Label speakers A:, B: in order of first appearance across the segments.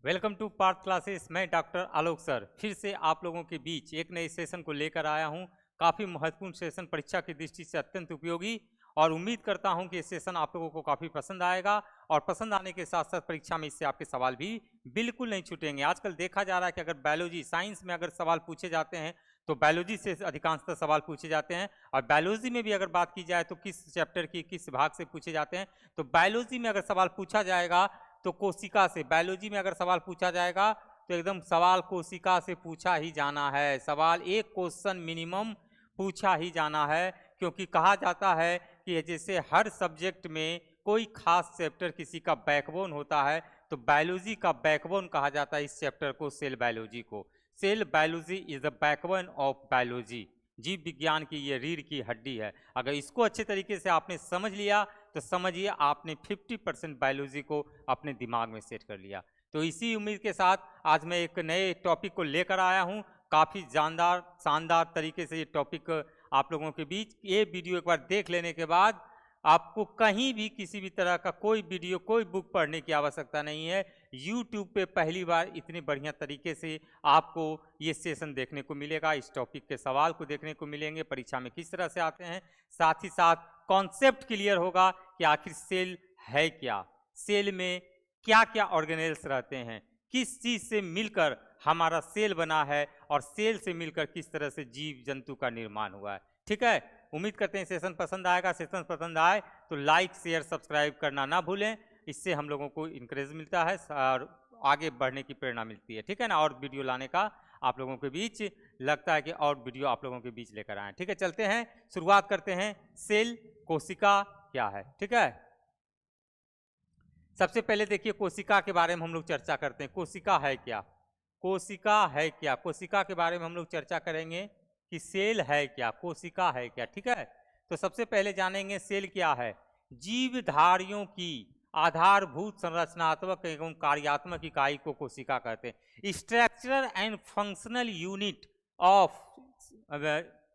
A: Welcome to Parth classes. मैं doctor Alok sir फिर से आप लोगों के बीच एक नए सेशन को लेकर आया हूं। काफ़ी महत्वपूर्ण सेशन, परीक्षा की दृष्टि से अत्यंत उपयोगी, और उम्मीद करता हूं कि ये सेशन आप लोगों को काफ़ी पसंद आएगा। और पसंद आने के साथ साथ परीक्षा में इससे आपके सवाल भी बिल्कुल नहीं छूटेंगे। आजकल देखा जा रहा है कि अगर बायोलॉजी साइंस में अगर सवाल पूछे जाते हैं तो बायोलॉजी से अधिकांशतः सवाल पूछे जाते हैं। और बायोलॉजी में भी अगर बात की जाए तो किस चैप्टर की किस भाग से पूछे जाते हैं, तो बायोलॉजी में अगर सवाल पूछा जाएगा तो कोशिका से, बायोलॉजी में अगर सवाल पूछा जाएगा तो एकदम सवाल कोशिका से पूछा ही जाना है। सवाल एक क्वेश्चन मिनिमम पूछा ही जाना है, क्योंकि कहा जाता है कि जैसे हर सब्जेक्ट में कोई खास चैप्टर किसी का बैकबोन होता है, तो बायोलॉजी का बैकबोन कहा जाता है इस चैप्टर को, सेल बायोलॉजी को। Cell biology is the backbone of biology. जीव विज्ञान की ये रीढ़ की हड्डी है। अगर इसको अच्छे तरीके से आपने समझ लिया तो समझिए आपने 50% बायोलॉजी को अपने दिमाग में सेट कर लिया। तो इसी उम्मीद के साथ आज मैं एक नए टॉपिक को लेकर आया हूं। काफ़ी जानदार शानदार तरीके से ये टॉपिक आप लोगों के बीच, ये वीडियो एक बार देख लेने के बाद आपको कहीं भी किसी भी तरह का कोई वीडियो, कोई बुक पढ़ने की आवश्यकता नहीं है। YouTube पे पहली बार इतने बढ़िया तरीके से आपको ये सेशन देखने को मिलेगा। इस टॉपिक के सवाल को देखने को मिलेंगे, परीक्षा में किस तरह से आते हैं। साथ ही साथ कॉन्सेप्ट क्लियर होगा कि आखिर सेल है क्या, सेल में क्या क्या ऑर्गेनेल्स रहते हैं, किस चीज़ से मिलकर हमारा सेल बना है, और सेल से मिलकर किस तरह से जीव जंतु का निर्माण हुआ है। ठीक है, उम्मीद करते हैं सेशन पसंद आएगा। सेशन पसंद आए तो लाइक शेयर सब्सक्राइब करना ना भूलें। इससे हम लोगों को इंकरेज मिलता है और आगे बढ़ने की प्रेरणा मिलती है। ठीक है ना, और वीडियो लाने का आप लोगों के बीच लगता है कि और वीडियो आप लोगों के बीच लेकर आए। ठीक है, चलते हैं, शुरुआत करते हैं। सेल, कोशिका क्या है। ठीक है, सबसे पहले देखिए कोशिका के बारे में हम लोग चर्चा करते हैं। कोशिका है क्या, कोशिका है क्या, कोशिका के बारे में हम लोग चर्चा करेंगे कि सेल है क्या, कोशिका है क्या। ठीक है, तो सबसे पहले जानेंगे सेल क्या है। जीवधारियों की आधारभूत संरचनात्मक एवं कार्यात्मक इकाई को कोशिका कहते हैं। Structural and functional unit of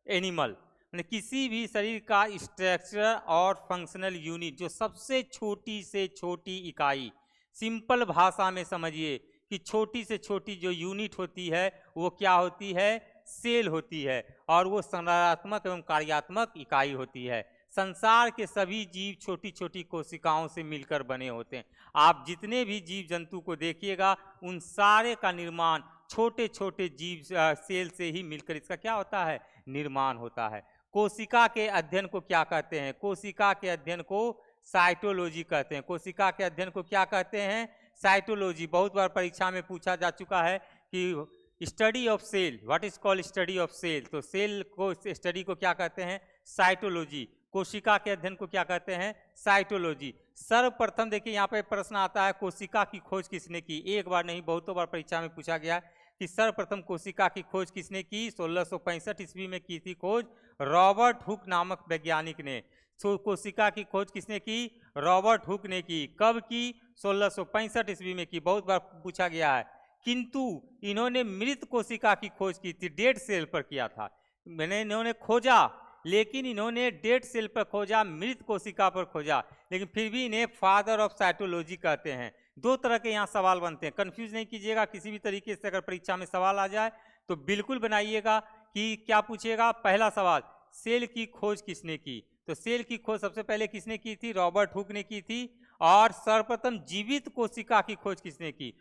A: animal, किसी भी शरीर का स्ट्रक्चर और फंक्शनल यूनिट, जो सबसे छोटी से छोटी इकाई, सिंपल भाषा में समझिए कि छोटी से छोटी जो यूनिट होती है वो क्या होती है, सेल होती है, और वो संरचनात्मक एवं कार्यात्मक इकाई होती है। संसार के सभी जीव छोटी छोटी कोशिकाओं से मिलकर बने होते हैं। आप जितने भी जीव जंतु को देखिएगा उन सारे का निर्माण छोटे छोटे जीव सेल से ही मिलकर इसका क्या होता है, निर्माण होता है। कोशिका के अध्ययन को क्या कहते हैं, कोशिका के अध्ययन को साइटोलॉजी कहते हैं। कोशिका के अध्ययन को क्या कहते हैं, साइटोलॉजी। बहुत बार परीक्षा में पूछा जा चुका है कि study of cell, what is called study of cell. तो सेल को स्टडी को क्या कहते हैं, साइटोलॉजी। कोशिका के अध्ययन को क्या कहते हैं, साइटोलॉजी। सर्वप्रथम देखिए यहाँ पे प्रश्न आता है, कोशिका की खोज किसने की। एक बार नहीं बहुतों बार परीक्षा में पूछा गया कि सर्वप्रथम कोशिका की खोज किसने की। 1665 ईस्वी में की थी खोज रॉबर्ट हुक नामक वैज्ञानिक ने। कोशिका की खोज किसने की, रॉबर्ट हुक ने की। कब की, 1665 ईस्वी में की। बहुत बार पूछा गया है। किंतु इन्होंने मृत कोशिका की खोज की थी, डेड सेल पर किया था। मैंने इन्होंने खोजा, लेकिन इन्होंने डेड सेल पर खोजा, मृत कोशिका पर खोजा, लेकिन फिर भी इन्हें फादर ऑफ साइटोलॉजी कहते हैं। दो तरह के यहाँ सवाल बनते हैं, कंफ्यूज नहीं कीजिएगा। किसी भी तरीके से अगर परीक्षा में सवाल आ जाए तो बिल्कुल बनाइएगा कि क्या पूछेगा। पहला सवाल, सेल की खोज किसने की। तो सेल की खोज सबसे पहले किसने की थी, रॉबर्ट हुक ने की थी। और सर्वप्रथम जीवित कोशिका की खोज किसने की,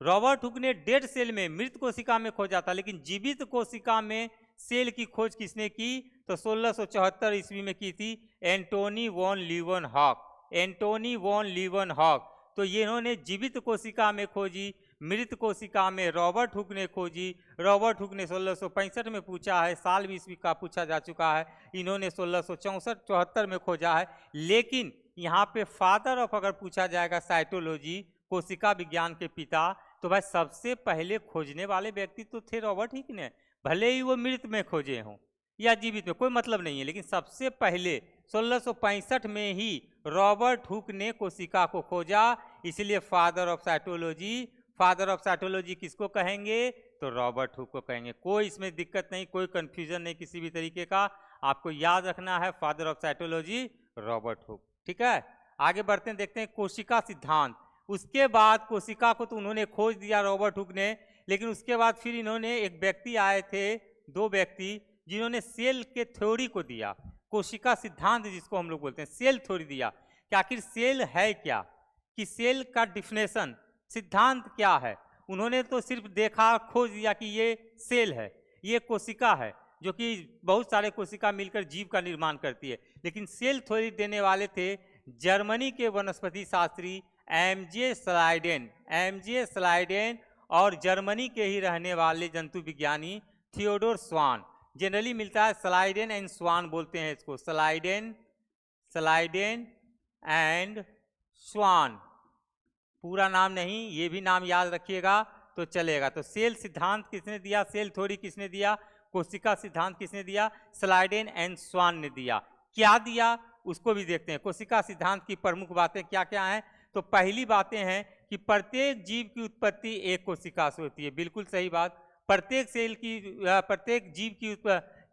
A: रॉबर्ट हुक ने डेड सेल में, मृत कोशिका में खोजा था, लेकिन जीवित कोशिका में सेल की खोज किसने की, तो 1674 ईस्वी में की थी Antonie van Leeuwenhoek. Antonie van Leeuwenhoek. तो ये इन्होंने जीवित कोशिका में खोजी, मृत कोशिका में रॉबर्ट हुक ने खोजी। रॉबर्ट हुक ने 1665 में पूछा है, साल भी ईस्वी का पूछा जा चुका है। इन्होंने 1664-74 में खोजा है। लेकिन यहाँ पे फादर ऑफ अगर पूछा जाएगा साइटोलॉजी, कोशिका विज्ञान के पिता, तो भाई सबसे पहले खोजने वाले व्यक्ति तो थे रॉबर्ट हुक ने। भले ही वो मृत में खोजे हों या जीवित में, कोई मतलब नहीं है, लेकिन सबसे पहले 1665 में ही रॉबर्ट हुक ने कोशिका को खोजा, इसलिए father of cytology. Father of cytology किसको कहेंगे, तो रॉबर्ट हुक को कहेंगे। कोई इसमें दिक्कत नहीं, कोई कंफ्यूजन नहीं किसी भी तरीके का। आपको याद रखना है father of cytology Robert Hooke. ठीक है, आगे बढ़ते हैं, देखते हैं कोशिका सिद्धांत। उसके बाद कोशिका को तो उन्होंने खोज दिया रॉबर्ट हुक ने, लेकिन उसके बाद फिर इन्होंने एक व्यक्ति आए थे, 2 व्यक्ति, जिन्होंने सेल के थ्योरी को दिया, कोशिका सिद्धांत जिसको हम लोग बोलते हैं, सेल थ्योरी दिया कि आखिर सेल है क्या, कि सेल का डिफिनेशन सिद्धांत क्या है। उन्होंने तो सिर्फ देखा, खोज दिया कि ये सेल है, ये कोशिका है, जो कि बहुत सारे कोशिका मिलकर जीव का निर्माण करती है। लेकिन सेल थ्योरी देने वाले थे जर्मनी के वनस्पति शास्त्री एमजे स्लाइडेन और जर्मनी के ही रहने वाले जंतु विज्ञानी थियोडोर स्वान। जनरली मिलता है स्लाइडेन एंड स्वान बोलते हैं इसको, स्लाइडेन एंड स्वान, पूरा नाम नहीं, ये भी नाम याद रखिएगा तो चलेगा। तो सेल सिद्धांत किसने दिया, सेल थ्योरी किसने दिया, कोशिका सिद्धांत किसने दिया, स्लाइडेन एंड स्वान ने दिया। क्या दिया उसको भी देखते हैं। कोशिका सिद्धांत की प्रमुख बातें क्या क्या हैं, तो पहली बातें हैं कि प्रत्येक जीव की उत्पत्ति एक कोशिका से होती है, बिल्कुल सही बात। प्रत्येक जीव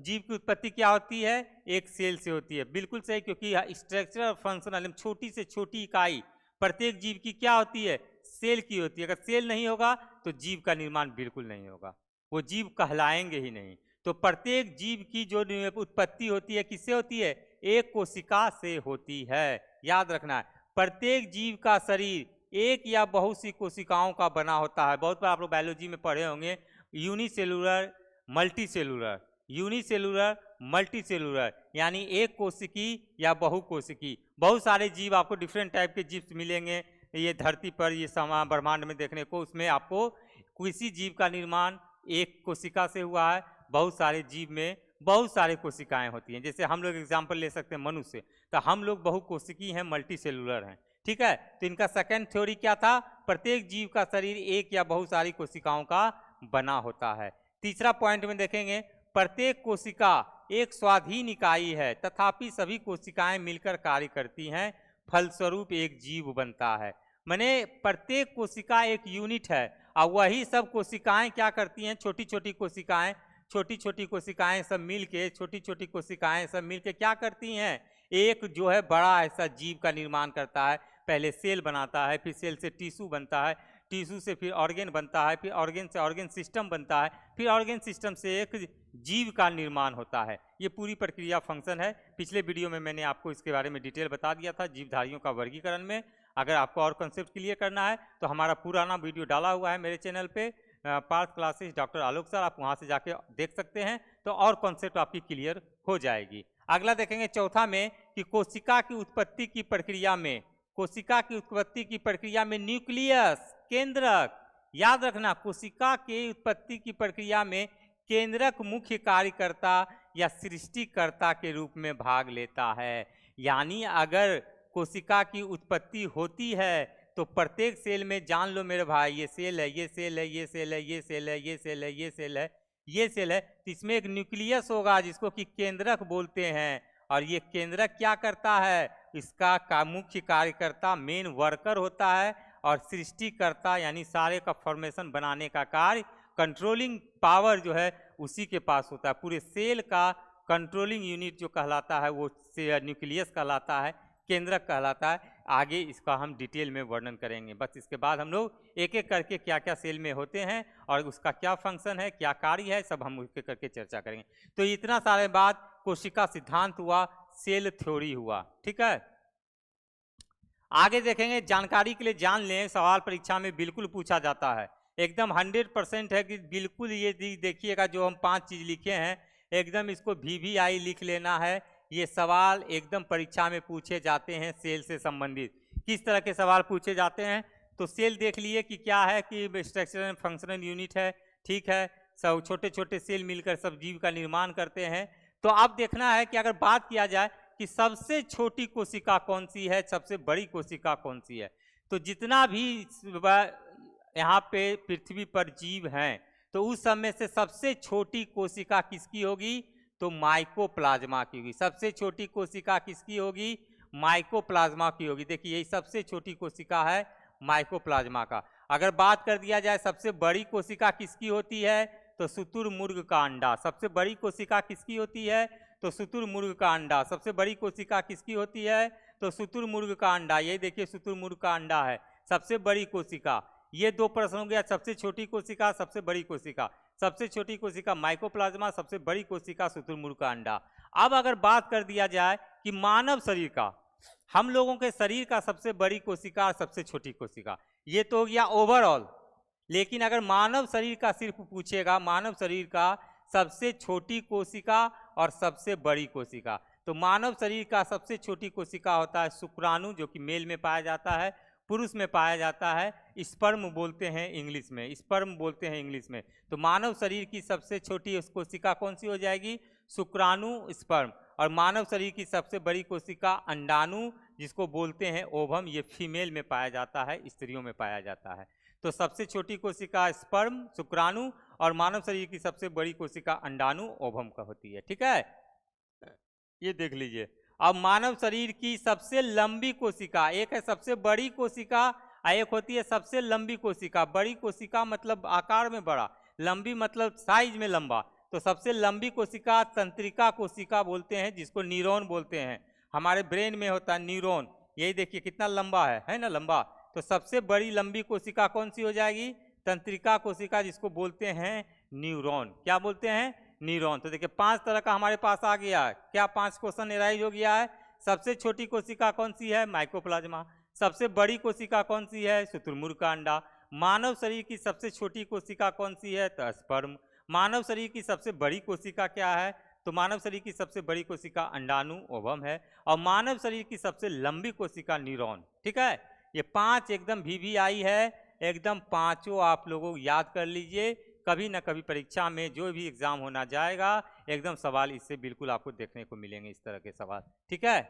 A: की उत्पत्ति क्या होती है, एक सेल से होती है, बिल्कुल सही, क्योंकि स्ट्रक्चरल फंक्शनल छोटी से छोटी इकाई प्रत्येक जीव की क्या होती है, सेल की होती है। अगर सेल नहीं होगा तो जीव का निर्माण बिल्कुल नहीं होगा, वो जीव कहलाएंगे ही नहीं। तो प्रत्येक जीव की जो उत्पत्ति होती है किससे होती है, एक कोशिका से होती है, याद रखना है। प्रत्येक जीव का शरीर एक या बहुत सी कोशिकाओं का बना होता है। बहुत बार आप लोग बायोलॉजी में पढ़े होंगे यूनिसेलुलर मल्टीसेलुलर, यानी एक कोशिकी या बहुकोशिकी। बहुत सारे जीव आपको डिफरेंट टाइप के जीव मिलेंगे ये धरती पर, ये ब्रह्मांड में देखने को। उसमें आपको किसी जीव का निर्माण एक कोशिका से हुआ है, बहुत सारे जीव में बहुत सारे कोशिकाएं होती हैं। जैसे हम लोग एग्जाम्पल ले सकते हैं मनुष्य, तो हम लोग बहुकोशिकी हैं, मल्टीसेलुलर हैं, ठीक है। तो इनका सेकंड थ्योरी क्या था, प्रत्येक जीव का शरीर एक या बहुत सारी कोशिकाओं का बना होता है। तीसरा पॉइंट में देखेंगे, प्रत्येक कोशिका एक स्वाधीन इकाई है, तथापि सभी कोशिकाएं मिलकर कार्य करती हैं, फलस्वरूप एक जीव बनता है। माने प्रत्येक कोशिका एक यूनिट है, और वही सब कोशिकाएं क्या करती हैं, छोटी छोटी कोशिकाएं सब मिलके, छोटी छोटी कोशिकाएं सब मिलके क्या करती हैं, एक जो है बड़ा ऐसा जीव का निर्माण करता है। पहले सेल बनाता है, फिर सेल से टिश्यू बनता है, टिश्यू से फिर ऑर्गेन बनता है, फिर ऑर्गेन से ऑर्गेन सिस्टम बनता है, फिर ऑर्गेन सिस्टम से एक जीव का निर्माण होता है। ये पूरी प्रक्रिया फंक्शन है। पिछले वीडियो में मैंने आपको इसके बारे में डिटेल बता दिया था जीवधारियों का वर्गीकरण में। अगर आपको और कॉन्सेप्ट क्लियर करना है तो हमारा पुराना वीडियो डाला हुआ है मेरे चैनल पे, Partha classes doctor Alok sir, आप वहाँ से जाके देख सकते हैं, तो और कॉन्सेप्ट आपकी क्लियर हो जाएगी। अगला देखेंगे चौथा में कि कोशिका की उत्पत्ति की प्रक्रिया में न्यूक्लियस, केंद्रक, याद रखना, कोशिका के उत्पत्ति की प्रक्रिया में केंद्रक मुख्य कार्यकर्ता या सृष्टिकर्ता के रूप में भाग लेता है। यानी अगर कोशिका की उत्पत्ति होती है तो प्रत्येक सेल में, जान लो मेरे भाई, ये सेल है, ये सेल है, ये सेल है, ये सेल है, ये सेल है, ये सेल है, ये सेल है, तो इसमें एक न्यूक्लियस होगा जिसको कि केंद्रक बोलते हैं। और ये केंद्रक क्या करता है, इसका मुख्य कार्यकर्ता, मेन वर्कर होता है, और सृष्टिकर्ता यानी सारे का फॉर्मेशन बनाने का कार्य, कंट्रोलिंग पावर जो है उसी के पास होता है। पूरे सेल का कंट्रोलिंग यूनिट जो कहलाता है वो न्यूक्लियस कहलाता है, केंद्रक कहलाता है। आगे इसका हम डिटेल में वर्णन करेंगे। बस इसके बाद हम लोग एक एक करके क्या क्या सेल में होते हैं और उसका क्या फंक्शन है, क्या कार्य है, सब हम उसके करके चर्चा करेंगे। तो इतना सारे बात कोशिका सिद्धांत हुआ, सेल थ्योरी हुआ, ठीक है। आगे देखेंगे, जानकारी के लिए जान लें, सवाल परीक्षा में बिल्कुल पूछा जाता है, एकदम 100% है कि बिल्कुल ये देखिएगा, जो हम 5 चीज़ लिखे हैं एकदम इसको VVI लिख लेना है। ये सवाल एकदम परीक्षा में पूछे जाते हैं सेल से संबंधित। किस तरह के सवाल पूछे जाते हैं, तो सेल देख लिए कि क्या है, कि स्ट्रक्चरल एंड फंक्शनल यूनिट है, ठीक है, सब छोटे छोटे सेल मिलकर सब जीव का निर्माण करते हैं। तो अब देखना है कि अगर बात किया जाए कि सबसे छोटी कोशिका कौन सी है, सबसे बड़ी कोशिका कौन सी है, तो जितना भी यहाँ पे पृथ्वी पर जीव हैं तो उस समय से सबसे छोटी कोशिका किसकी होगी, तो माइकोप्लाज्मा की होगी। सबसे छोटी कोशिका किसकी होगी, माइकोप्लाज्मा की होगी। देखिए यही सबसे छोटी कोशिका है माइकोप्लाज्मा का। अगर बात कर दिया जाए सबसे बड़ी कोशिका किसकी होती है, तो शुतुरमुर्ग का अंडा। सबसे बड़ी कोशिका किसकी होती है, तो शुतुरमुर्ग का अंडा। सबसे बड़ी कोशिका किसकी होती है, तो शुतुरमुर्ग का अंडा। ये देखिए शुतुरमुर्ग का अंडा है। सबसे बड़ी कोशिका। ये दो प्रश्न हो गया, सबसे छोटी कोशिका, सबसे बड़ी कोशिका। सबसे छोटी कोशिका माइकोप्लाज्मा, सबसे बड़ी कोशिका शुतुरमुर्ग का अंडा। अब अगर बात कर दिया जाए कि मानव शरीर का, हम लोगों के शरीर का सबसे बड़ी कोशिका, सबसे छोटी कोशिका, ये तो हो गया ओवरऑल। लेकिन अगर मानव शरीर का सिर्फ पूछेगा, मानव शरीर का सबसे छोटी कोशिका और सबसे बड़ी कोशिका, तो मानव शरीर का सबसे छोटी कोशिका होता है शुक्राणु, जो कि मेल में पाया जाता है, पुरुष में पाया जाता है स्पर्म बोलते हैं इंग्लिश में, स्पर्म बोलते हैं इंग्लिश में। तो मानव शरीर की सबसे छोटी कोशिका कौन सी हो जाएगी? शुक्राणु, स्पर्म। और मानव शरीर की सबसे बड़ी कोशिका अंडाणु, जिसको बोलते हैं ओवम, ये फीमेल में पाया जाता है, स्त्रियों में पाया जाता है। तो सबसे छोटी कोशिका स्पर्म, शुक्राणु, और मानव शरीर की सबसे बड़ी कोशिका अंडाणु, ओवम का होती है। ठीक है, ये देख लीजिए। अब मानव शरीर की सबसे लंबी कोशिका, एक है सबसे बड़ी कोशिका और एक होती है सबसे लंबी कोशिका। बड़ी कोशिका मतलब आकार में बड़ा, लंबी मतलब साइज में लंबा। तो सबसे लंबी कोशिका तंत्रिका कोशिका बोलते हैं, जिसको न्यूरॉन बोलते हैं। हमारे ब्रेन में होता है न्यूरॉन, यही देखिए कितना लंबा है ना, लंबा। तो सबसे बड़ी लंबी कोशिका कौन सी हो जाएगी? तंत्रिका कोशिका, जिसको बोलते हैं न्यूरॉन। क्या बोलते हैं? न्यूरॉन। तो देखिए 5 तरह का हमारे पास आ गया है। क्या 5 क्वेश्चन एराइज हो गया है? सबसे छोटी कोशिका कौन सी है? माइकोप्लाज्मा। सबसे बड़ी कोशिका कौन सी है? शुतुरमुर्ग का अंडा। मानव शरीर की सबसे छोटी कोशिका कौन सी है? तो स्पर्म। मानव शरीर की सबसे बड़ी कोशिका क्या है? तो मानव शरीर की सबसे बड़ी कोशिका अंडाणु, ओवम है। और मानव शरीर की सबसे लंबी कोशिका न्यूरॉन। ठीक है, ये 5 एकदम VVI है, एकदम पांचों आप लोगों को याद कर लीजिए। कभी ना कभी परीक्षा में जो भी एग्जाम होना जाएगा, एकदम सवाल इससे बिल्कुल आपको देखने को मिलेंगे, इस तरह के सवाल। ठीक है,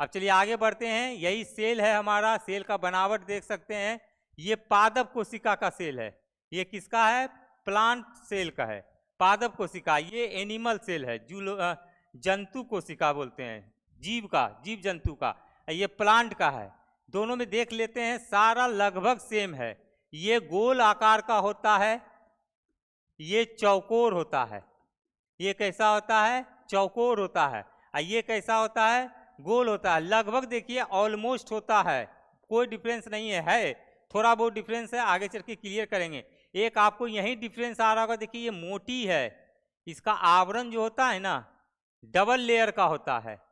A: अब चलिए आगे बढ़ते हैं। यही सेल है हमारा, सेल का बनावट देख सकते हैं। ये पादप कोशिका का सेल है। ये किसका है? प्लांट सेल का है, पादप कोशिका। ये एनिमल सेल है, जंतु कोशिका बोलते हैं, जीव का, जीव जंतु का। ये प्लांट का है। दोनों में देख लेते हैं, सारा लगभग सेम है। ये गोल आकार का होता है, ये चौकोर होता है। ये कैसा होता है? चौकोर होता है। और ये कैसा होता है? गोल होता है। लगभग देखिए ऑलमोस्ट होता है, कोई डिफरेंस नहीं है, थोड़ा बहुत डिफरेंस है, आगे चल के क्लियर करेंगे। एक आपको यही डिफरेंस आ रहा होगा, देखिए ये मोटी है, इसका आवरण जो होता है ना, डबल लेयर का होता है।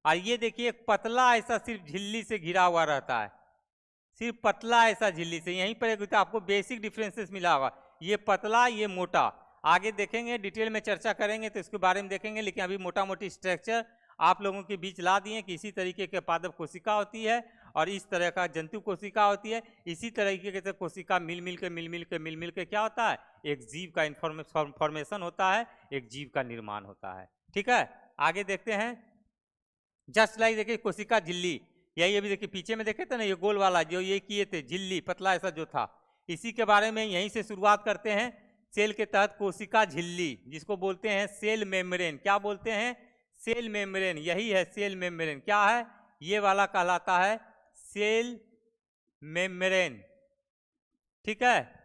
A: और ये देखिए एक पतला ऐसा सिर्फ झिल्ली से घिरा हुआ रहता है, सिर्फ पतला ऐसा झिल्ली से। यहीं पर एक आपको बेसिक डिफरेंसेस मिला होगा, ये पतला, ये मोटा। आगे देखेंगे, डिटेल में चर्चा करेंगे तो इसके बारे में देखेंगे। लेकिन अभी मोटा मोटी स्ट्रक्चर आप लोगों के बीच ला दिए कि इसी तरीके के पादप कोशिका होती है और इस तरह का जंतु कोशिका होती है। इसी तरीके से कोशिका मिल मिल के क्या होता है? एक जीव का फॉर्मेशन होता है, एक जीव का निर्माण होता है। ठीक है, आगे देखते हैं। जस्ट लाइक देखिए कोशिका झिल्ली, यही अभी देखिए पीछे में देखे थे ना, ये गोल वाला जो ये किए थे, झिल्ली पतला ऐसा जो था, इसी के बारे में यहीं से शुरुआत करते हैं। सेल के तहत कोशिका झिल्ली, जिसको बोलते हैं सेल मेम्ब्रेन। क्या बोलते हैं? Cell membrane. यही है सेल मेम्ब्रेन। क्या है? ये वाला कहलाता है सेल मेम्ब्रेन। ठीक है,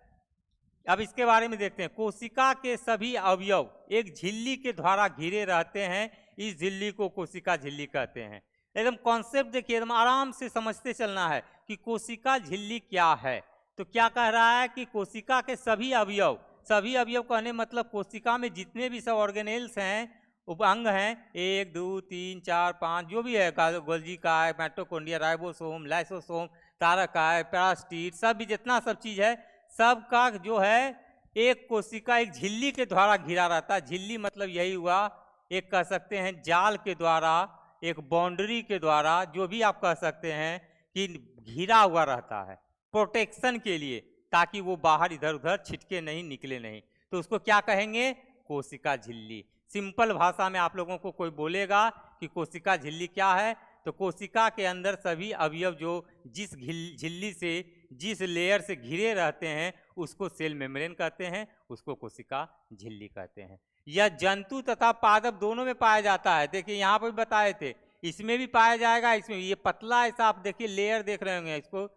A: अब इसके बारे में देखते हैं। कोशिका के सभी अवयव एक झिल्ली के द्वारा घिरे रहते हैं, इस झिल्ली को कोशिका झिल्ली कहते हैं। एकदम कॉन्सेप्ट देखिए, एकदम आराम से समझते चलना है कि कोशिका झिल्ली क्या है। तो क्या कह रहा है कि कोशिका के सभी अवयव, सभी अवयव कहने मतलब कोशिका में जितने भी सब ऑर्गेनेल्स हैं, उपअंग हैं, 1 2 3 4 5 जो भी है, गोल्जी का है, माइटोकॉन्ड्रिया, राइबोसोम, लाइसोसोम, तारक है, पैरास्टीट, सब भी जितना सब चीज है, सबका जो है एक कोशिका एक झिल्ली के द्वारा घिरा रहता है। झिल्ली मतलब यही हुआ, एक कह सकते हैं जाल के द्वारा, एक बाउंड्री के द्वारा, जो भी आप कह सकते हैं कि घिरा हुआ रहता है प्रोटेक्शन के लिए, ताकि वो बाहर इधर उधर छिटके नहीं, निकले नहीं। तो उसको क्या कहेंगे? कोशिका झिल्ली। सिंपल भाषा में आप लोगों को कोई बोलेगा कि कोशिका झिल्ली क्या है, तो कोशिका के अंदर सभी अवयव जो जिस झिल्ली से, जिस लेयर से घिरे रहते हैं, उसको सेल मेम्ब्रेन कहते हैं, उसको कोशिका झिल्ली कहते हैं। यह जंतु तथा पादप दोनों में पाया जाता है। देखिए यहाँ पर भी बताए थे, इसमें भी पाया जाएगा, इसमें ये पतला ऐसा आप देखिए लेयर देख रहे होंगे, इसको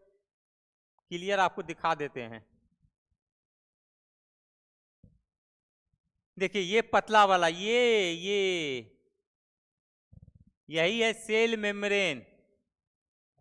A: क्लियर आपको दिखा देते हैं। देखिए ये पतला वाला, यही है सेल मेम्ब्रेन,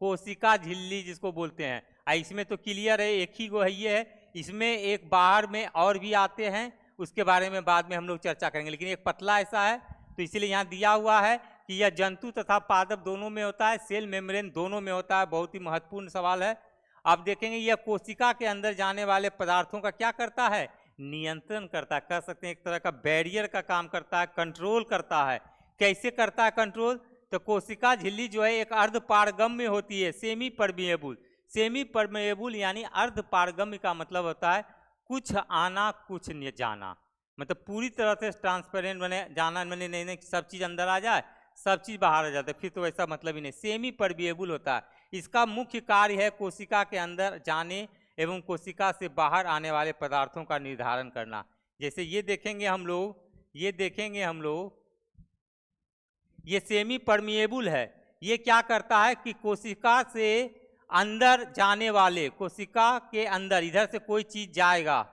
A: कोशिका झिल्ली जिसको बोलते हैं। इसमें तो क्लियर है, एक ही गो है ये है। इसमें एक बाहर में और भी आते हैं, उसके बारे में बाद में हम लोग चर्चा करेंगे, लेकिन एक पतला ऐसा है तो इसलिए यहाँ दिया हुआ है कि यह जंतु तथा पादप दोनों में होता है, सेल मेम्ब्रेन दोनों में होता है। बहुत ही महत्वपूर्ण सवाल है। अब देखेंगे यह कोशिका के अंदर जाने वाले पदार्थों का क्या करता है, नियंत्रण करता है, कह सकते हैं एक तरह का बैरियर का काम करता है, कंट्रोल करता है। कैसे करता है कंट्रोल, तो कोशिका झिल्ली जो है एक अर्ध पारगम्य होती है, सेमी परमिएबल। सेमी परमिएबल यानी अर्ध पारगम्य का मतलब होता है कुछ आना कुछ न जाना, मतलब पूरी तरह से ट्रांसपेरेंट बने, जाना मैंने नहीं सब चीज़ अंदर आ जाए सब चीज़ बाहर आ जाता है, फिर तो वैसा मतलब ही नहीं। सेमी परमिएबल होता है। इसका मुख्य कार्य है कोशिका के अंदर जाने एवं कोशिका से बाहर आने वाले पदार्थों का निर्धारण करना। जैसे ये देखेंगे हम लोग, ये सेमी परमिएबल है। ये क्या करता है कि कोशिका से अंदर जाने वाले, कोशिका के अंदर इधर से कोई चीज जाएगा,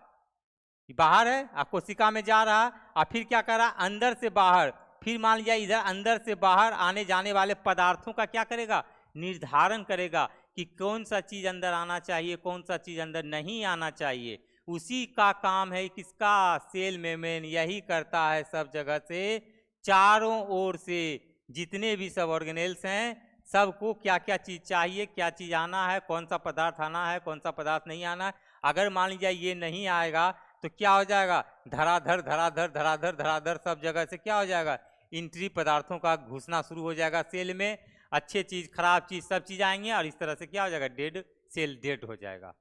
A: बाहर है कोशिका में जा रहा, और फिर क्या कर रहा, अंदर से बाहर, फिर मान लिया इधर अंदर से बाहर आने जाने वाले पदार्थों का क्या करेगा, निर्धारण करेगा कि कौन सा चीज अंदर आना चाहिए, कौन सा चीज अंदर नहीं आना चाहिए। उसी का काम है किसका, सेल मेम्ब्रेन। यही करता है सब जगह से, चारों ओर से जितने भी सब ऑर्गेनेल्स हैं सबको क्या क्या चीज़ चाहिए, क्या चीज़ आना है, कौन सा पदार्थ आना है, कौन सा पदार्थ नहीं आना है। अगर मान लीजिए ये नहीं आएगा तो क्या हो जाएगा, धराधर धराधर धराधर धराधर सब जगह से क्या हो जाएगा, इंट्री पदार्थों का घुसना शुरू हो जाएगा सेल में। अच्छे चीज़ खराब चीज़ सब चीज़ आएंगे और इस तरह से क्या हो जाएगा, डेड सेल डेड हो जाएगा,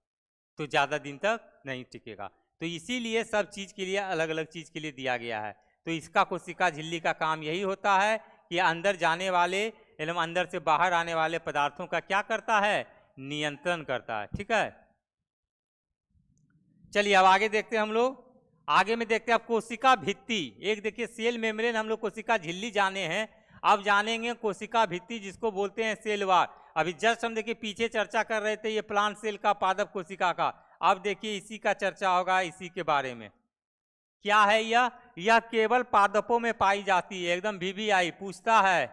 A: तो ज़्यादा दिन तक नहीं टिकेगा। तो इसीलिए सब चीज़ के लिए अलग अलग चीज़ के लिए दिया गया है। तो इसका कोशिका झिल्ली का काम यही होता है कि अंदर जाने वाले एवं अंदर से बाहर आने वाले पदार्थों का क्या करता है, नियंत्रण करता है। ठीक है, चलिए अब आगे देखते हैं हम लोग। आगे में देखते हैं अब कोशिका भित्ति। एक देखिए सेल मेम्ब्रेन हम लोग कोशिका झिल्ली जाने हैं, अब जानेंगे कोशिका भित्ति जिसको बोलते हैं सेल वॉल। अभी जस्ट हम देखिए पीछे चर्चा कर रहे थे ये प्लांट सेल का, पादप कोशिका का, अब देखिए इसी का चर्चा होगा, इसी के बारे में। क्या है यह केवल पादपों में पाई जाती है। एकदम VVI पूछता है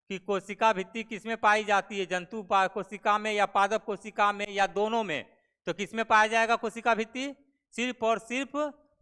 A: कि कोशिका भित्ति किसमें पाई जाती है, जंतु कोशिका में या पादप कोशिका में या दोनों में, तो किसमें पाया जाएगा कोशिका भित्ति, सिर्फ और सिर्फ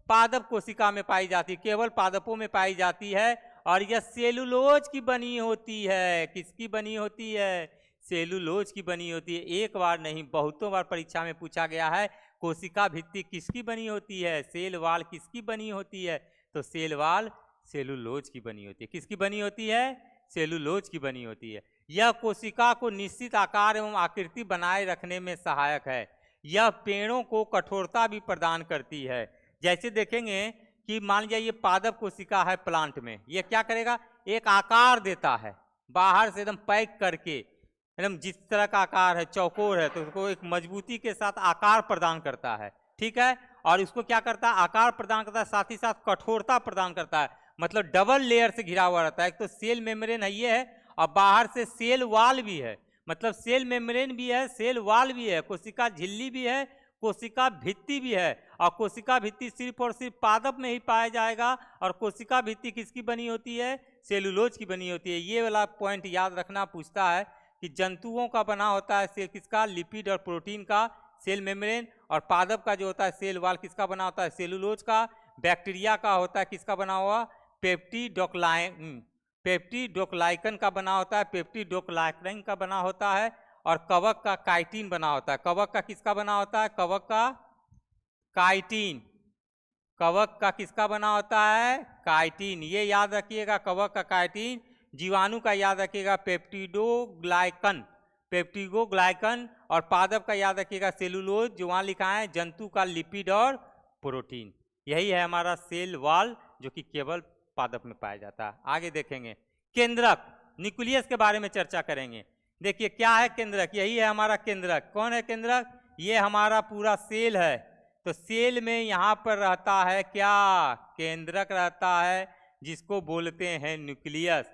A: पादप कोशिका में पाई जाती है, केवल पादपों में पाई जाती है। और यह सेलुलोज की बनी होती है। किसकी बनी होती है, सेलुलोज की बनी होती है। एक बार नहीं बहुतों बार परीक्षा में पूछा गया है कोशिका भित्ति किसकी बनी होती है, सेल वाल किसकी बनी होती है, तो सेल वाल सेलुलोज की बनी होती है। किसकी बनी होती है, सेलुलोज की बनी होती है। यह कोशिका को निश्चित आकार एवं आकृति बनाए रखने में सहायक है। यह पेड़ों को कठोरता भी प्रदान करती है। जैसे देखेंगे कि मान लीजिए ये पादप कोशिका है प्लांट में, यह क्या करेगा, एक आकार देता है बाहर से एकदम पैक करके, एकदम जिस तरह का आकार है चौकोर है तो उसको एक मजबूती के साथ आकार प्रदान करता है। ठीक है, और उसको क्या करता है, आकार प्रदान करता है, साथ ही साथ कठोरता प्रदान करता है, मतलब डबल लेयर से घिरा हुआ रहता है। एक तो सेल मेम्ब्रेन है ये है, और बाहर से सेल वाल भी है, मतलब सेल मेम्ब्रेन भी है, सेल वाल भी है, कोशिका झिल्ली भी है, कोशिका भित्ति भी है। और कोशिका भित्ति सिर्फ और सिर्फ पादप में ही पाया जाएगा। और कोशिका भित्ति किसकी बनी होती है, सेलुलोज की बनी होती है। ये वाला पॉइंट याद रखना, पूछता है कि जंतुओं का बना होता है सेल किसका, लिपिड और प्रोटीन का, सेल मेम्ब्रेन, और पादप का जो होता है सेल वाल किसका बना होता है, सेलुलोज का। बैक्टीरिया का होता है किसका बना हुआ, पेप्टिडोग्लाइकन का बना होता है, पेप्टिडोग्लाइकन का बना होता है। और कवक का काइटिन बना होता है। कवक का किसका बना होता है, कवक का काइटिन, कवक का किसका बना होता है, काइटिन, ये याद रखिएगा, कवक का काइटिन। जीवाणु का याद रखिएगा पेप्टिडोग्लाइकन, पेप्टिडोग्लाइकन। और पादप का याद रखिएगा सेलुलोज, जो वहाँ लिखा है, जंतु का लिपिड और प्रोटीन। यही है हमारा सेल वॉल जो कि केवल पादप में पाया जाता है। आगे देखेंगे केंद्रक, न्यूक्लियस के बारे में चर्चा करेंगे। देखिए क्या है केंद्रक, यही है हमारा केंद्रक। कौन है केंद्रक, ये हमारा पूरा सेल है। तो सेल में यहाँ पर रहता है क्या, केंद्रक रहता है, जिसको बोलते हैं न्यूक्लियस।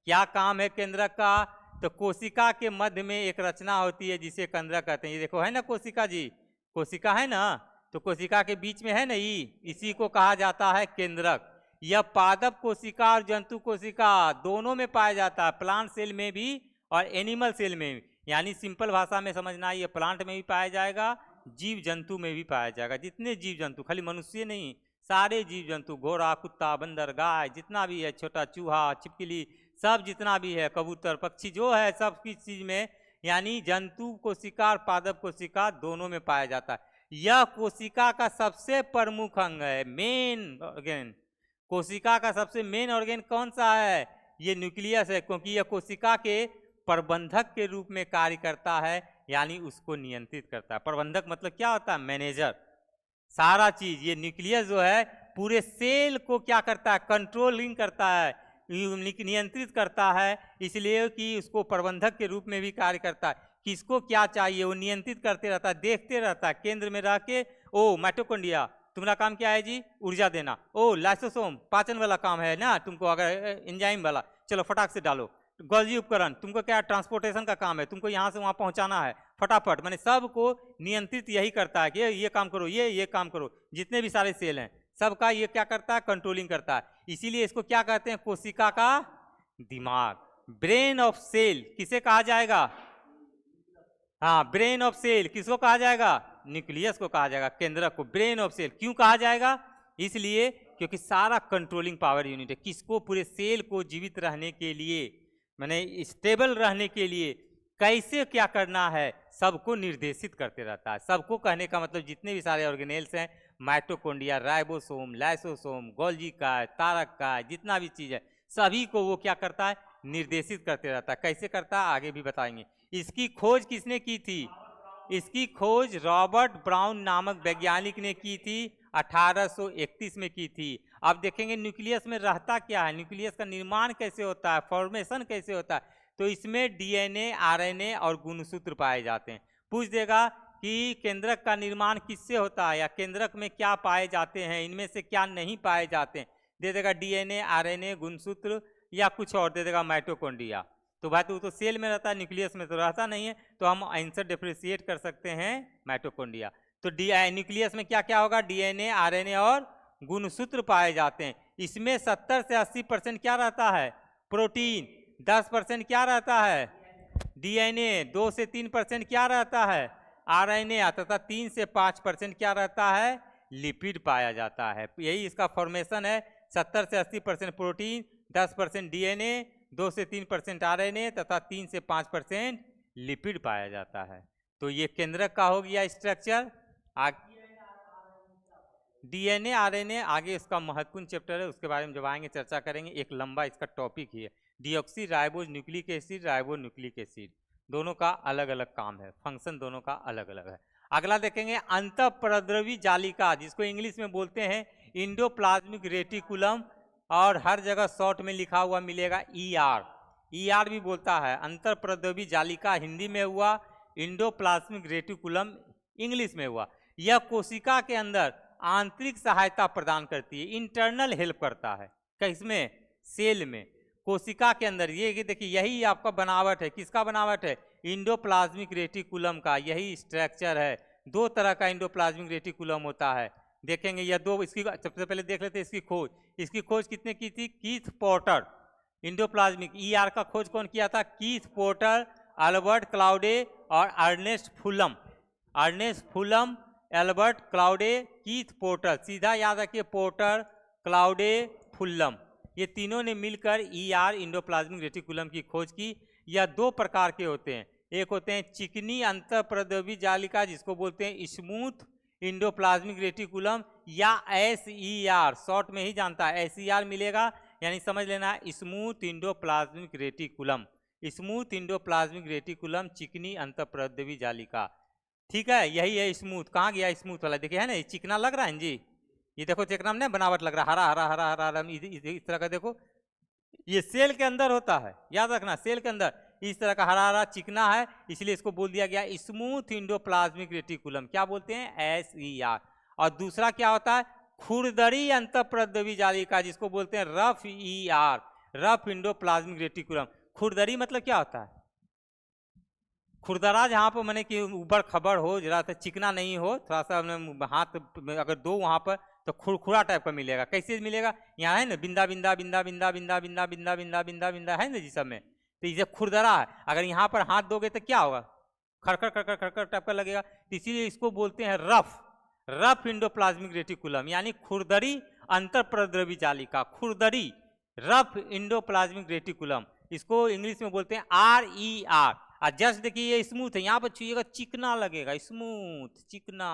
A: क्या काम है केंद्रक का, तो कोशिका के मध्य में एक रचना होती है जिसे केंद्रक कहते हैं। ये देखो है ना कोशिका जी, कोशिका है ना, तो कोशिका के बीच में है ना ये, इसी को कहा जाता है केंद्रक। यह पादप कोशिका और जंतु कोशिका दोनों में पाया जाता है, प्लांट सेल में भी और एनिमल सेल में भी। यानी सिंपल भाषा में समझना, ये प्लांट में भी पाया जाएगा, जीव जंतु में भी पाया जाएगा। जितने जीव जंतु, खाली मनुष्य नहीं, सारे जीव जंतु, घोड़ा, कुत्ता, बंदर, गाय, जितना भी है, छोटा चूहा, छिपकली, सब जितना भी है, कबूतर, पक्षी जो है, सब की चीज में, यानी जंतु कोशिका और पादप कोशिका दोनों में पाया जाता है। यह कोशिका का सबसे प्रमुख अंग है, मेन ऑर्गेन। कोशिका का सबसे मेन ऑर्गेन कौन सा है? ये न्यूक्लियस है, क्योंकि यह कोशिका के प्रबंधक के रूप में कार्य करता है, यानी उसको नियंत्रित करता है। प्रबंधक मतलब क्या होता है? मैनेजर। सारा चीज, ये न्यूक्लियस जो है पूरे सेल को क्या करता है? कंट्रोलिंग करता है, नियंत्रित करता है, इसलिए कि उसको प्रबंधक के रूप में भी कार्य करता है। किसको क्या चाहिए वो नियंत्रित करते रहता है, देखते रहता है, केंद्र में रह के। ओ माइटोकॉन्ड्रिया, तुम्हारा काम क्या है जी? ऊर्जा देना। ओ लाइसोसोम, पाचन वाला काम है ना तुमको, अगर एंजाइम वाला, चलो फटाक से डालो। गोल्जी उपकरण, तुमको क्या? ट्रांसपोर्टेशन का काम है, तुमको यहाँ से वहाँ पहुँचाना है फटाफट। मैंने सबको नियंत्रित यही करता है कि ये काम करो, ये काम करो। जितने भी सारे सेल हैं सबका ये क्या करता है? कंट्रोलिंग करता है। इसीलिए इसको क्या कहते हैं? कोशिका का दिमाग, ब्रेन ऑफ सेल। किसे कहा जाएगा? हाँ, ब्रेन ऑफ सेल। किसको कहा जाएगा? न्यूक्लियस को कहा जाएगा, केंद्रक को। ब्रेन ऑफ सेल क्यों कहा जाएगा? इसलिए क्योंकि सारा कंट्रोलिंग पावर यूनिट है। किसको? पूरे सेल को जीवित रहने के लिए, माने स्टेबल रहने के लिए कैसे क्या करना है, सबको निर्देशित करते रहता है। सबको कहने का मतलब जितने भी सारे ऑर्गेनेल्स हैं, माइटोकॉन्ड्रिया, राइबोसोम, लाइसोसोम, गोल्जी का, तारक का, जितना भी चीज है, सभी को वो क्या करता है? निर्देशित करते रहता है। कैसे करता है आगे भी बताएंगे। इसकी खोज किसने की थी? इसकी खोज रॉबर्ट ब्राउन नामक वैज्ञानिक ने की थी, 1831 में की थी। अब देखेंगे न्यूक्लियस में रहता क्या है, न्यूक्लियस का निर्माण कैसे होता है, फॉर्मेशन कैसे होता है। तो इसमें डीएनए, आरएनए और गुणसूत्र पाए जाते हैं। पूछ देगा कि केंद्रक का निर्माण किससे होता है, या केंद्रक में क्या पाए जाते हैं, इनमें से क्या नहीं पाए जाते हैं। दे देगा डीएनए, आरएनए, गुणसूत्र, या कुछ और दे देगा माइटोकॉन्ड्रिया। तो भाई तो सेल में रहता है, न्यूक्लियस में तो रहता नहीं है, तो हम आंसर डिफरेंशिएट कर सकते हैं माइटोकॉन्ड्रिया। तो न्यूक्लियस में क्या क्या होगा? डीएनए, आरएनए और गुणसूत्र पाए जाते हैं। इसमें 70 से 80% क्या रहता है? प्रोटीन। 10% क्या रहता है? डीएनए। 2 से 3% क्या रहता है? आरएनए। तथा 3 से 5% क्या रहता है? लिपिड पाया जाता है। यही इसका फॉर्मेशन है। 70 से 80% प्रोटीन, 10% डीएनए, 2 से 3% आरएनए तथा 3 से 5% लिपिड पाया जाता है। तो ये केंद्रक का हो गया स्ट्रक्चर। डीएनए, आरएनए आगे इसका महत्वपूर्ण चैप्टर है, उसके बारे में जब आएंगे चर्चा करेंगे। एक लंबा इसका टॉपिक ही है। Deoxy ribose nucleic acid, ribo nucleic acid, दोनों का अलग अलग काम है, फंक्शन दोनों का अलग अलग है। अगला देखेंगे अंतःप्रद्रवी जालिका, जिसको इंग्लिश में बोलते हैं इंडोप्लाज्मिक रेटिकुलम, और हर जगह शॉर्ट में लिखा हुआ मिलेगा ईआर। ईआर भी बोलता है। अंतःप्रद्रवी जालिका हिंदी में हुआ, इंडोप्लाज्मिक रेटिकुलम इंग्लिश में हुआ। यह कोशिका के अंदर आंतरिक सहायता प्रदान करती है, इंटरनल हेल्प करता है। किसमें? सेल में, कोशिका के अंदर। ये देखिए, यही आपका बनावट है। किसका बनावट है? इंडोप्लाज्मिक रेटिकुलम का। यही स्ट्रक्चर है। 2 तरह का इंडोप्लाज्मिक रेटिकुलम होता है, देखेंगे यह 2। इसकी सबसे पहले देख लेते हैं इसकी खोज। इसकी खोज किसने की थी? Keith porter. इंडोप्लाज्मिक ईआर का खोज कौन किया था? कीथ पोर्टर, अल्बर्ट क्लाउडे और Ernest Fullam. Ernest Fullam, Albert Claude, Keith Porter. सीधा याद रखिए, पोर्टर, क्लाउडे, फुलम, ये तीनों ने मिलकर ईआर इंडोप्लाज्मिक रेटिकुलम की खोज की। यह 2 प्रकार के होते हैं। एक होते हैं चिकनी अंतःप्रद्रवी जालिका, जिसको बोलते हैं स्मूथ इंडोप्लाज्मिक रेटिकुलम, या एसईआर, शॉर्ट में ही जानता है एसईआर मिलेगा, यानी समझ लेना smooth endoplasmic reticulum. Smooth endoplasmic reticulum, चिकनी अंतःप्रद्रवी जालिका। ठीक है, यही है स्मूथ। कहाँ गया स्मूथ वाला? देखिए है ना, चिकना लग रहा है जी। ये देखो चिकना में बनावट लग रहा है, हरा हरा हरा हरा हरा, इस तरह का। देखो ये सेल के अंदर होता है, याद रखना, सेल के अंदर इस तरह का हरा हरा चिकना है, इसलिए इसको बोल दिया गया स्मूथ इंडोप्लाज्मिक रेटिकुलम। क्या बोलते हैं? एसईआर। और दूसरा क्या होता है? खुरदरी अंतःप्रद्रवी जालिका, जिसको बोलते हैं rough ER, rough endoplasmic reticulum. खुरदरी मतलब क्या होता है? खुरदरा जहाँ पर मैंने कि ऊपर खबर हो, जरा सा चिकना नहीं हो, थोड़ा सा हाथ अगर दो वहाँ पर तो खुरखुरा टाइप का मिलेगा। कैसे मिलेगा? यहाँ है ना, बिंदा बिंदा बिंदा बिंदा बिंदा बिंदा बिंदा बिंदा बिंदा बिंदा है ना जी, सब में तो ये खुरदरा है। अगर यहाँ पर हाथ दोगे तो क्या होगा, खड़खड़ खड़खड़ खड़खड़ टाइप का लगेगा। तो इसीलिए इसको बोलते हैं रफ इंडोप्लाज्मिक रेटिकुलम, यानी खुरदरी अंतर प्रद्रवी जालिका, खुरदरी रफ इंडोप्लाज्मिक रेटिकुलम, इसको इंग्लिश में बोलते हैं RER। और जस्ट देखिए ये स्मूथ है, यहाँ पर छुइएगा चिकना लगेगा, स्मूथ चिकना,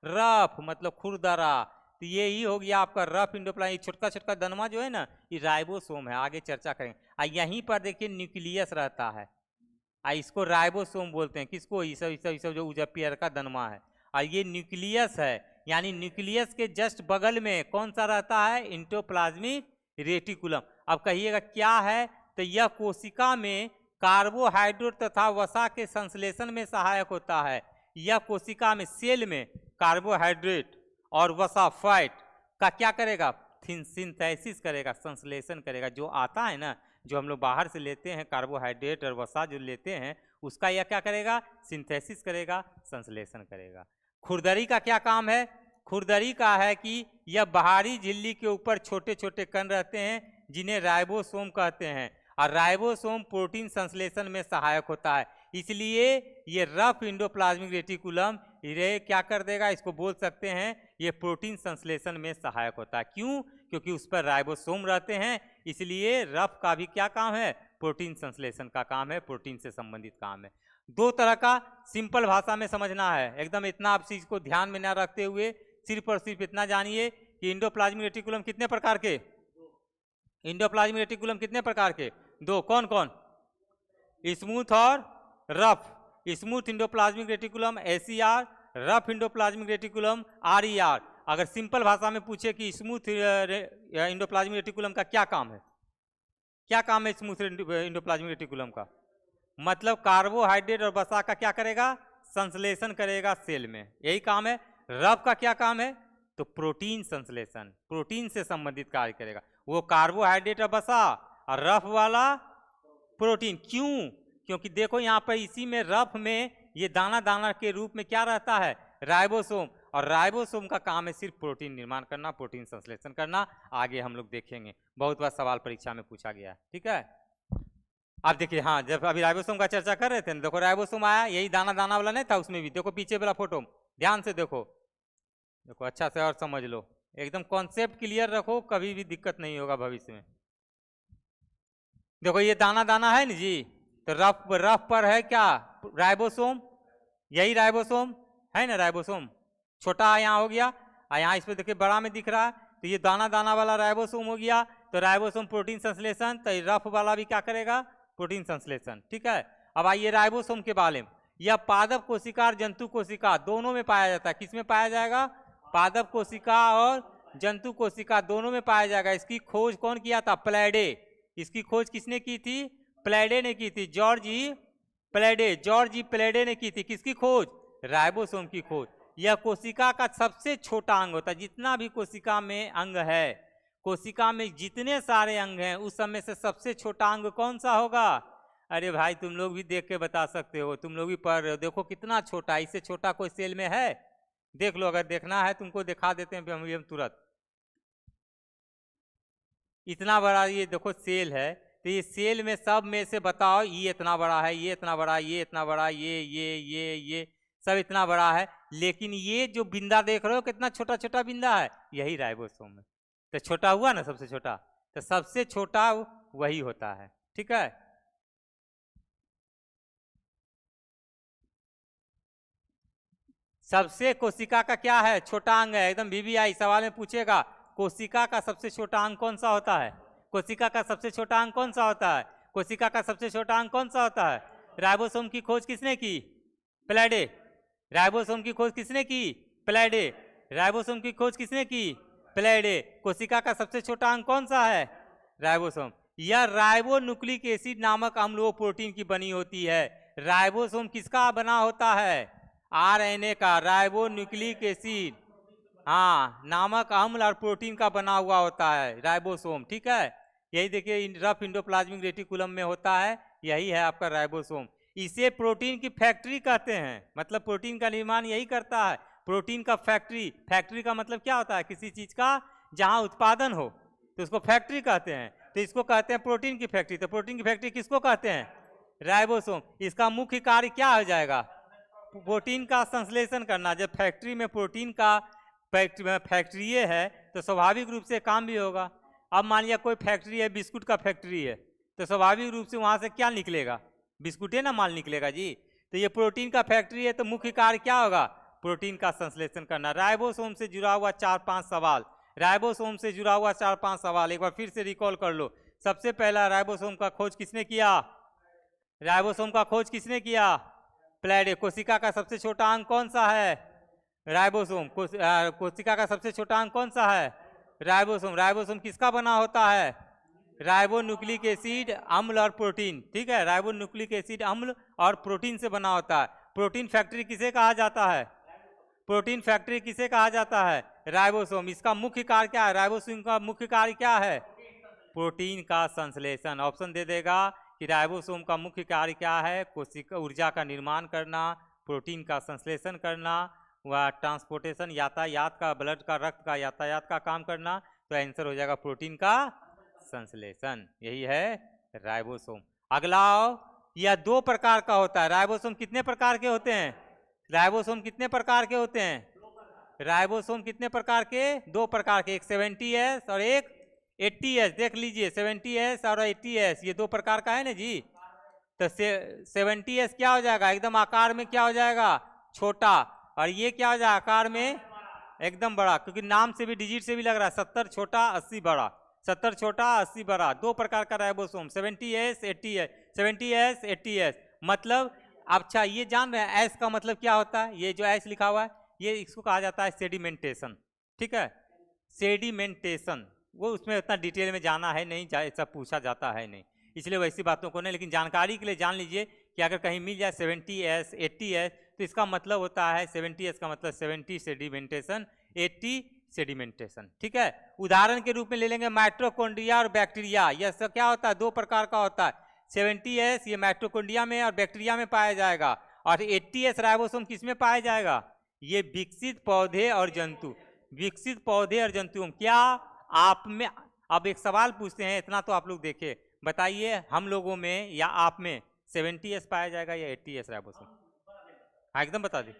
A: रफ मतलब खुरदरा। तो ये ही हो गया आपका रफ इंडोप्लाज्मिक। छोटका छोटका दनमा जो है ना, ये राइबोसोम है, आगे चर्चा करेंगे। और यहीं पर देखिए न्यूक्लियस रहता है, इसको राइबोसोम बोलते हैं। किसको, ये सब जो पियर का दनमा है। और ये न्यूक्लियस है, यानी न्यूक्लियस के जस्ट बगल में कौन सा रहता है, इंडोप्लाज्मिक रेटिकुलम। अब कहिएगा क्या है, तो यह कोशिका में कार्बोहाइड्रेट तथा वसा के संश्लेषण में सहायक होता है। यह कोशिका में, सेल में कार्बोहाइड्रेट और वसा फैट का क्या करेगा, सिंथेसिस करेगा, संश्लेषण करेगा। जो आता है ना, जो हम लोग बाहर से लेते हैं कार्बोहाइड्रेट और वसा जो लेते हैं, उसका यह क्या करेगा, सिंथेसिस करेगा, संश्लेषण करेगा। खुरदरी का क्या काम है, खुरदरी का है कि यह बाहरी झिल्ली के ऊपर छोटे छोटे कण रहते हैं जिन्हें राइबोसोम कहते हैं। और राइबोसोम प्रोटीन संश्लेषण में सहायक होता है। इसलिए ये रफ इंडोप्लाज्मिक रेटिकुलम ये क्या कर देगा, इसको बोल सकते हैं ये प्रोटीन संश्लेषण में सहायक होता है। क्यों, क्योंकि उस पर राइबोसोम रहते हैं, इसलिए रफ का भी क्या काम है, प्रोटीन संश्लेषण का काम है, प्रोटीन से संबंधित काम है। दो तरह का सिंपल भाषा में समझना है एकदम, इतना आप चीज को ध्यान में न रखते हुए सिर्फ और सिर्फ इतना जानिए कि इंडोप्लाज्मिक रेटिकुलम कितने प्रकार के, इंडोप्लाज्मिक रेटिकुलम कितने प्रकार के, दो, कौन कौन, स्मूथ और rough. Smooth endoplasmic reticulum SER, rough endoplasmic reticulum RER। अगर सिंपल भाषा में पूछे कि स्मूथ इंडोप्लाज्मिक रेटिकुलम का क्या काम है, क्या काम है स्मूथ इंडोप्लाज्मिक रेटिकुलम का, मतलब कार्बोहाइड्रेट और वसा का क्या करेगा, संश्लेषण करेगा सेल में, यही काम है। रफ का क्या काम है, तो प्रोटीन संश्लेषण, प्रोटीन से संबंधित कार्य करेगा। वो कार्बोहाइड्रेट और वसा, और रफ वाला प्रोटीन। क्यों, क्योंकि देखो यहाँ पर इसी में रफ में ये दाना दाना के रूप में क्या रहता है, राइबोसोम। और राइबोसोम का काम है सिर्फ प्रोटीन निर्माण करना, प्रोटीन संश्लेषण करना। आगे हम लोग देखेंगे, बहुत बार सवाल परीक्षा में पूछा गया है, ठीक है। अब देखिए, हाँ, जब अभी राइबोसोम का चर्चा कर रहे थे ना, देखो राइबोसोम आया, यही दाना दाना वाला नहीं था, उसमें भी देखो पीछे वाला फोटो ध्यान से देखो, देखो अच्छा से और समझ लो, एकदम कॉन्सेप्ट क्लियर रखो, कभी भी दिक्कत नहीं होगा भविष्य में। देखो ये दाना दाना है ना जी, तो रफ पर है क्या, राइबोसोम, यही राइबोसोम है ना, राइबोसोम छोटा यहाँ हो गया, और यहाँ इस पर देखिए बड़ा में दिख रहा है, तो ये दाना दाना वाला राइबोसोम हो गया। तो राइबोसोम प्रोटीन संश्लेषण, तो रफ वाला भी क्या करेगा, प्रोटीन संश्लेषण, ठीक है। अब आइए राइबोसोम के बारे में। यह पादप कोशिका और जंतु कोशिका दोनों में पाया जाता है। किस में पाया जाएगा, पादप कोशिका और जंतु कोशिका दोनों में पाया जाएगा। इसकी खोज कौन किया था, प्लेडे। इसकी खोज किसने की थी, प्लेडे ने की थी, जॉर्ज ई प्लेडे ने की थी। किसकी खोज, राइबोसोम की खोज। यह कोशिका का सबसे छोटा अंग होता है। जितना भी कोशिका में अंग है, कोशिका में जितने सारे अंग हैं, उस समय से सबसे छोटा अंग कौन सा होगा। अरे भाई तुम लोग भी देख के बता सकते हो, तुम लोग भी पढ़ रहे हो, देखो कितना छोटा, इससे छोटा कोई सेल में है, देख लो, अगर देखना है तुमको दिखा देते हैं हम तुरंत। इतना बड़ा ये देखो सेल है, तो ये सेल में सब में से बताओ, ये इतना बड़ा है, ये इतना बड़ा, ये इतना बड़ा, ये सब इतना बड़ा है, लेकिन ये जो बिंदा देख रहे हो कितना छोटा छोटा बिंदा है, यही राइबोसोम है। तो छोटा हुआ ना सबसे छोटा, तो सबसे छोटा वही होता है, ठीक है। सबसे कोशिका का क्या है, छोटा अंग है, एकदम VVI सवाल में पूछेगा, कोशिका का सबसे छोटा अंग कौन सा होता है, कोशिका का सबसे छोटा अंग कौन सा होता है, कोशिका का सबसे छोटा अंग कौन सा होता है। राइबोसोम की खोज किसने की, प्लेडे। राइबोसोम की खोज किसने की, प्लेडे। राइबोसोम की खोज किसने की, प्लेडे। कोशिका का सबसे छोटा अंग कौन सा है, राइबोसोम। यह राइबो न्यूक्लिक एसिड नामक अम्ल वो प्रोटीन की बनी होती है। राइबोसोम किसका बना होता है, RNA का, राइबो न्यूक्लिक एसिड, हाँ, नामक अम्ल और प्रोटीन का बना हुआ होता है राइबोसोम, ठीक है। यही देखिए रफ इंडोप्लाज्मिक रेटिकुलम में होता है, यही है आपका राइबोसोम। इसे प्रोटीन की फैक्ट्री कहते हैं, मतलब प्रोटीन का निर्माण यही करता है, प्रोटीन का फैक्ट्री। फैक्ट्री का मतलब क्या होता है, किसी चीज का जहां उत्पादन हो तो उसको फैक्ट्री कहते हैं। तो इसको कहते हैं प्रोटीन की फैक्ट्री। तो प्रोटीन की फैक्ट्री किसको कहते हैं? राइबोसोम। इसका मुख्य कार्य क्या हो जाएगा? प्रोटीन का संश्लेषण करना। जब फैक्ट्री में प्रोटीन का फैक्ट्री है तो स्वाभाविक रूप से काम भी होगा। अब मान लिया कोई फैक्ट्री है, बिस्कुट का फैक्ट्री है, तो स्वाभाविक रूप से वहां से क्या निकलेगा? बिस्कुटे ना माल निकलेगा जी। तो ये प्रोटीन का फैक्ट्री है, तो मुख्य कार्य क्या होगा? प्रोटीन का संश्लेषण करना। राइबोसोम से जुड़ा हुआ 4-5 सवाल, राइबोसोम से जुड़ा हुआ 4-5 सवाल एक बार फिर से रिकॉल कर लो। सबसे पहला राइबोसोम का खोज किसने किया? राइबोसोम का खोज किसने किया? प्लेडे। कोशिका का सबसे छोटा अंग कौन सा है? राइबोसोम। कोशिका का सबसे छोटा अंग कौन सा है? राइबोसोम। राइबोसोम किसका बना होता है? राइबो न्यूक्लिक एसिड, अम्ल और प्रोटीन। ठीक है, राइबो न्यूक्लिक एसिड, अम्ल और प्रोटीन से बना होता है। प्रोटीन फैक्ट्री किसे कहा जाता है? प्रोटीन फैक्ट्री किसे कहा जाता है? राइबोसोम। इसका मुख्य कार्य क्या है? राइबोसोम का मुख्य कार्य क्या है? प्रोटीन का संश्लेषण। ऑप्शन दे देगा कि राइबोसोम का मुख्य कार्य क्या है? कोशिका ऊर्जा का निर्माण करना, प्रोटीन का संश्लेषण करना, वह ट्रांसपोर्टेशन, यातायात का, ब्लड का, रक्त का यातायात का काम करना। तो आंसर हो जाएगा प्रोटीन का संश्लेषण। यही है राइबोसोम। अगला, यह 2 प्रकार का होता है। राइबोसोम कितने प्रकार के होते हैं? राइबोसोम कितने प्रकार के होते हैं? राइबोसोम कितने प्रकार के? 2 प्रकार के, एक 70S और एक 80S। देख लीजिए, 70S और 80S, ये 2 प्रकार का है ना जी। तो 70S क्या हो जाएगा? एकदम आकार में क्या हो जाएगा? छोटा। और ये क्या हो जाएगा? आकार में एकदम बड़ा, क्योंकि नाम से भी, डिजिट से भी लग रहा है। 70 छोटा, 80 बड़ा। 70 छोटा, 80 बड़ा। 2 प्रकार का ribosome, 70S 80S, 70S 80S। मतलब अच्छा ये जान रहे हैं एस का मतलब क्या होता है? ये जो एस लिखा हुआ है, ये इसको कहा जाता है सेडिमेंटेशन। ठीक है, सेडिमेंटेशन। वो उसमें उतना डिटेल में जाना है नहीं, ऐसा पूछा जाता है नहीं, इसलिए वैसी बातों को नहीं। लेकिन जानकारी के लिए जान लीजिए कि अगर कहीं मिल जाए 70S 80S, तो इसका मतलब होता है 70S का मतलब 70 सेडिमेंटेशन, 80 सेडिमेंटेशन। ठीक है, उदाहरण के रूप में ले लेंगे माइटोकॉन्ड्रिया और बैक्टीरिया। यह सब क्या होता है? 2 प्रकार का होता है। 70S ये माइटोकॉन्ड्रिया में और बैक्टीरिया में पाया जाएगा, और 80S राइबोसोम किस में पाया जाएगा? ये विकसित पौधे और जंतु, विकसित पौधे और जंतुओं। क्या आप में? अब एक सवाल पूछते हैं, इतना तो आप लोग देखे, बताइए हम लोगों में या आप में 70S पाया जाएगा या 80S राइबोसोम? हाँ एकदम बता दी।